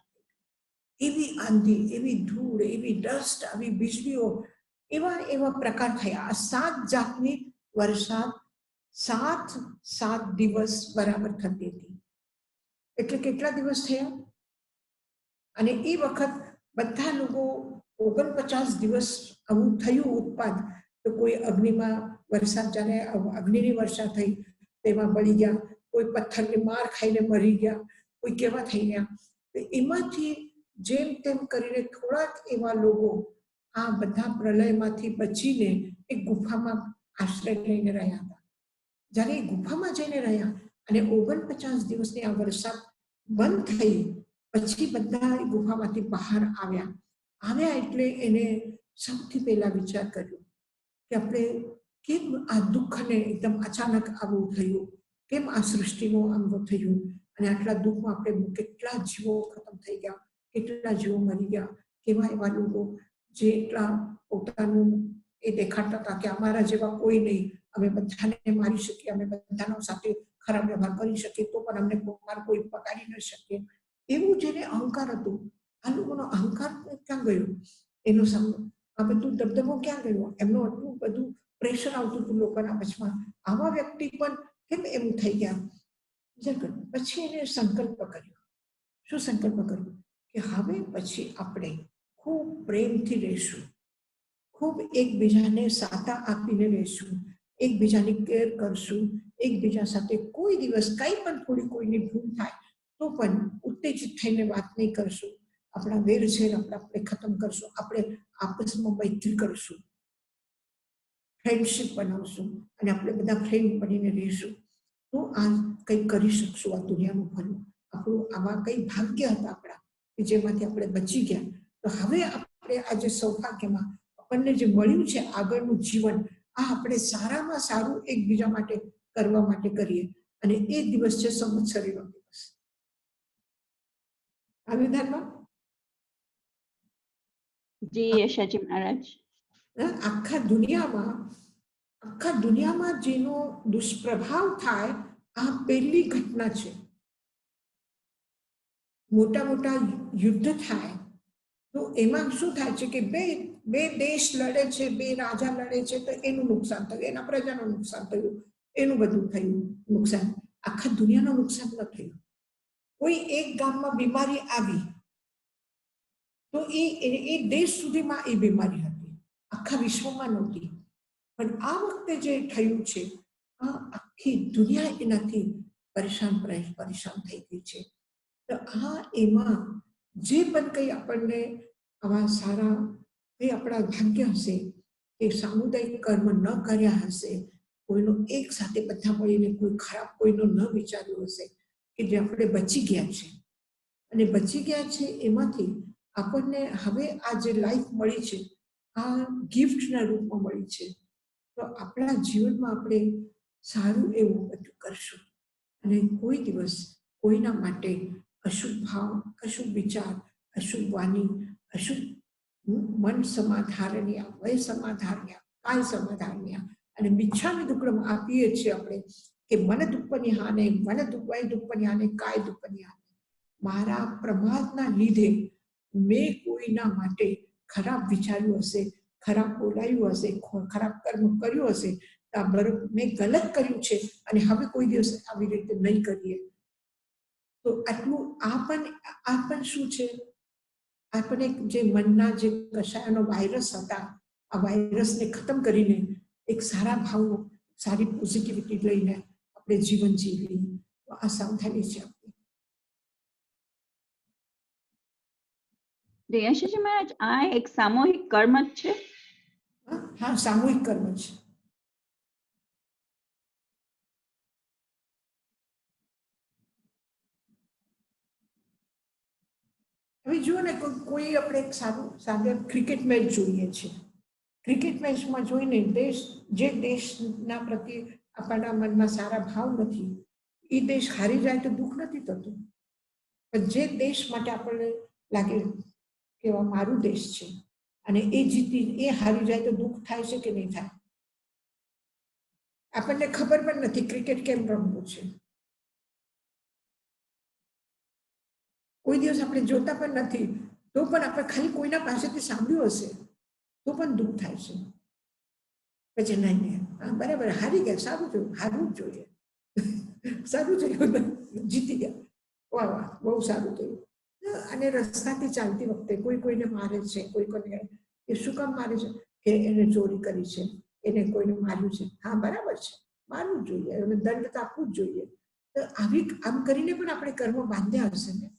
એવી આંધી, એવી ધૂળ, એવી ડસ્ટ, આવી વીજળીઓ, એવા પ્રકાર થયા. આ 7 જાતની વરસાદ 7 દિવસ બરાબર થતી હતી. એટલે કેટલા દિવસ થયા? અને એ વખત બધા લોકો 49 દિવસ આવું થયું ઉત્પાદ, તો કોઈ અગ્નિમાં વરસાદ, જ્યારે અગ્નિની વર્ષા થઈ તેમાં બળી ગયા, કોઈ પથ્થરની માર ખાઈને મરી ગયા, કોઈ કેવા થઈ ગયા. તો એમાંથી જેમ તેમ કરીને થોડાક એવા લોકો આ બધા પ્રલયમાંથી બચીને એક ગુફામાં આશ્રય લઈને રહ્યા હતા. જ્યારે એ ગુફામાં જઈને રહ્યા અને 49 દિવસની આ વરસાદ બંધ થઈ પછી બધા ગુફામાંથી બહાર આવ્યા એટલે એને સૌથી પહેલા વિચાર કર્યો કે આપણે કેમ આ દુઃખને એકદમ અચાનક આવું થયું, કેમ આ સૃષ્ટિનું આમ થયું, અને આટલા દુઃખમાં આપણે કેટલા જીવો ખતમ થઈ ગયા, કેટલા જીવો મરી ગયા, કેવા એવા લોકો જે એટલા પોતાનું એ દેખાડતા હતા કે અમારા જેવા કોઈ નહીં, અમે બધાને મારી શકીએ, અમે બધાનો સાથે ખરાબ વ્યવહાર કરી શકીએ તો પણ અમને કોઈ પકાડી ન શકીએ. એવું જેને અહંકાર હતું, આ લોકોનો અહંકાર ક્યાં ગયો, એનો આ બધું દબદબો ક્યાં ગયો, એમનું આટલું બધું પ્રેશર આવતું હતું લોકોના વચમાં, આવા વ્યક્તિ પણ કેમ એમ થઈ ગયા. પછી એને સંકલ્પ કર્યો. શું સંકલ્પ કર્યો? કે હવે પછી આપણે ખૂબ પ્રેમથી રહેશું, ખૂબ એકબીજાને સાતા આપીને રહેશું, એકબીજાની કેર કરશું, એકબીજા સાથે કોઈ દિવસ કંઈ પણ થોડી કોઈની ભૂલ થાય તો પણ ઉત્તેજિત થઈને વાત નહીં કરશું, આપણા વેરઝેર આપણે ખતમ કરશું, આપણે આપસમાં મૈત્રી કરશું, ફ્રેન્ડશીપ બનાવશું અને આપણે બધા ફ્રેન્ડ બનીને રહીશું. તો આ કંઈ કરી શકશું આ દુનિયાનું ભલું. આપણું આવા કંઈ ભાગ્ય હતા આપણા કે જેમાંથી આપણે બચી ગયા. તો હવે આપણે આજે સૌભાગ્યમાં આપણને જે મળ્યું છે આગળનું જીવન, આ આપણે સારામાં સારું એકબીજા માટે કરવા માટે કરીએ. અને એ દિવસ છે સંવત્સરીનો દિવસ. આ વિધાનમાં જી યશાજી મહારાજ, આખા દુનિયામાં જેનો દુષ્પ્રભાવ થાય આ પહેલી ઘટના છે. મોટા મોટા યુદ્ધ થાય તો એમાં શું થાય છે કે બે દેશ લડે છે, બે રાજા લડે છે, તો એનું નુકસાન થયું, એના પ્રજાનું નુકસાન થયું, એનું બધું થયું નુકસાન. આખા દુનિયાનું નુકસાન ન થયું. કોઈ એક ગામમાં બીમારી આવી તો એ દેશ સુધીમાં એ બીમારી હતી, આખા વિશ્વમાં નહોતી. પણ આ વખતે જે થયું છે આ આખી દુનિયા એનાથી પરેશાન થઈ ગઈ છે. તો આ એમાં જે પણ કંઈ આપણને આવા સારા એ આપણા ભાગ્ય હશે, કે સામુદાયિક કર્મ ન કર્યા હશે, કોઈનો એક સાથે બધા મળીને કોઈ ખરાબ કોઈનો ન વિચાર્યું હશે, કે જે આપણે બચી ગયા છે. અને બચી ગયા છે એમાંથી આપણને હવે આ જે લાઈફ મળી છે આ ગિફ્ટના રૂપમાં મળી છે, તો આપણા જીવનમાં આપણે સારું એવું બધું કરશું અને કોઈ દિવસ કોઈના માટે અશુભ ભાવ, અશુભ વિચાર, અશુભ વાણી, અશુભ મન સમાધારણ્ય, વય સમાધારણ્ય, કાય સમાધારણ્ય અને મિચ્છામિ દુક્કડમ આપીએ છીએ આપણે કે મન દુઃખની હાને, વય દુઃખની હાને, કાય દુઃખની હાને. મારા પ્રમાદના લીધે મેં કોઈના માટે ખરાબ વિચાર્યું હશે, ખરાબ બોલાયું હશે, ખરાબ કર્મ કર્યું હશે, મેં ગલત કર્યું છે અને હવે કોઈ દિવસ આવી રીતે નહીં કરીએ. તો આટલું આ પણ શું છે? આપણે જે મનના જે કશાયનો વાયરસ હતા, આ વાયરસને ખતમ કરીને એક સારા ભાવનો, સારી પોઝિટિવિટી લઈને આપણે જીવન જીવીએ. તો આ સાવધાની છે આપણી. દેવાંશીજી મહારાજ, આ એક સામૂહિક કર્મ જ છે? હા, સામૂહિક કર્મ છે. હવે જુઓ ને, કોઈ આપણે એક સારું ક્રિકેટ મેચ જોઈએ છે. ક્રિકેટ મેચમાં જોઈને જે દેશના પ્રત્યે આપણા મનમાં સારા ભાવ નથી, એ દેશ હારી જાય તો દુઃખ નથી થતું. પણ જે દેશ માટે આપણને લાગે કે મારું દેશ છે અને એ હારી જાય તો દુઃખ થાય છે કે નહીં થાય? આપણને ખબર પણ નથી ક્રિકેટ કેમ રમવું છે. કોઈ દિવસ આપણે જોતા પણ નથી, તો પણ આપણે ખાલી કોઈના પાસેથી સાંભળ્યું હશે તો પણ દુઃખ થાય છે. પછી નહીં, બરાબર હારી ગયા, સારું જોયું, હારવું જ જોઈએ, સારું જોયું, જીતી ગયા, વાહ વાહ, બહુ સારું થયું. અને રસ્તાથી ચાલતી વખતે કોઈ કોઈને મારે છે, કોઈ કોઈને, એ શું કામ મારે છે? કે એને ચોરી કરી છે, એને કોઈને માર્યું છે. હા, બરાબર છે, મારવું જ જોઈએ, એને દંડ તો આપવું જ જોઈએ. તો આમ કરીને પણ આપણે કર્મ બાંધ્યા હશે ને.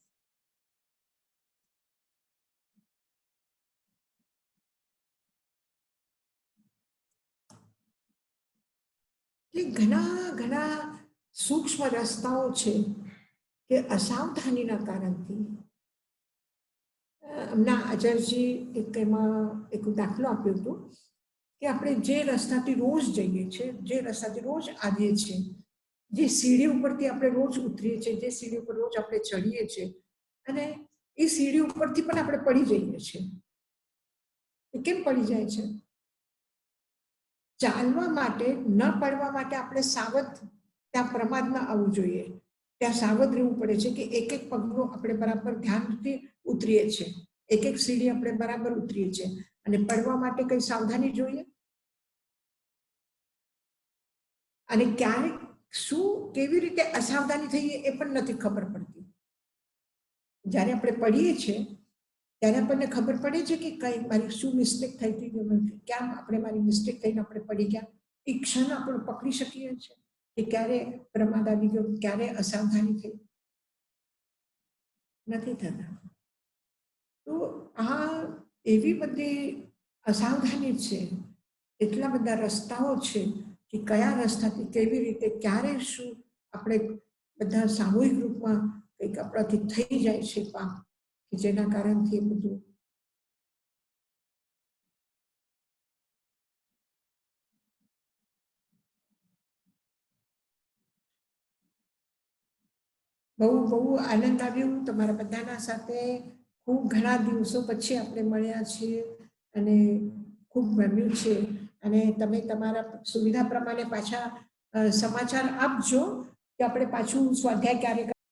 ઘણા સૂક્ષ્મ રસ્તાઓ છે કે અસાવધાનીના કારણથી. હમણાં આચાર્યજી એક દાખલો આપ્યો હતો કે આપણે જે રસ્તાથી રોજ જઈએ છીએ, જે રસ્તાથી રોજ આવીએ છીએ, જે સીડી ઉપરથી આપણે રોજ ઉતરીએ છીએ, જે સીડી ઉપર રોજ આપણે ચડીએ છીએ, અને એ સીડી ઉપરથી પણ આપણે પડી જઈએ છીએ. એ કેમ પડી જાય છે? ચાલવા માટે, ન પડવા માટે આપણે સાવધ, ત્યાં પ્રમાદમાં આવવું જોઈએ, ત્યાં સાવધ રહેવું પડે છે કે એક એક પગલું આપણે બરાબર ધ્યાનથી ઉતરીએ છીએ, એક એક સીડી આપણે બરાબર ઉતરીએ છીએ. અને પડવા માટે કઈ સાવધાની જોઈએ. અને ક્યારેક શું, કેવી રીતે અસાવધાની થઈએ એ પણ નથી ખબર પડતી. જ્યારે આપણે પડીએ છીએ ત્યારે આપણને ખબર પડે છે કે કઈ મારી શું મિસ્ટેક થઈ હતી, ક્યાં આપણે મારી મિસ્ટેક થઈને આપણે પડી ગયા. એ ક્ષણ આપણે પકડી શકીએ છીએ કે ક્યારે પ્રમાદ આવી ગયો, ક્યારે અસાવધાની થઈ. નથી થતા. તો આ એવી બધી અસાવધાની છે, એટલા બધા રસ્તાઓ છે કે કયા રસ્તાથી કેવી રીતે ક્યારે શું આપણે બધા સામૂહિક રૂપમાં કંઈક આપણાથી થઈ જાય છે પાપ, કે જેના કારણથી બધું. બહુ આનંદ આવ્યો તમારા બધાના સાથે. ખૂબ ઘણા દિવસો પછી આપણે મળ્યા છીએ અને ખૂબ ગમ્યું છે. અને તમે તમારા સુવિધા પ્રમાણે પાછા સમાચાર આપજો કે આપણે પાછું સ્વાધ્યાય ક્યારે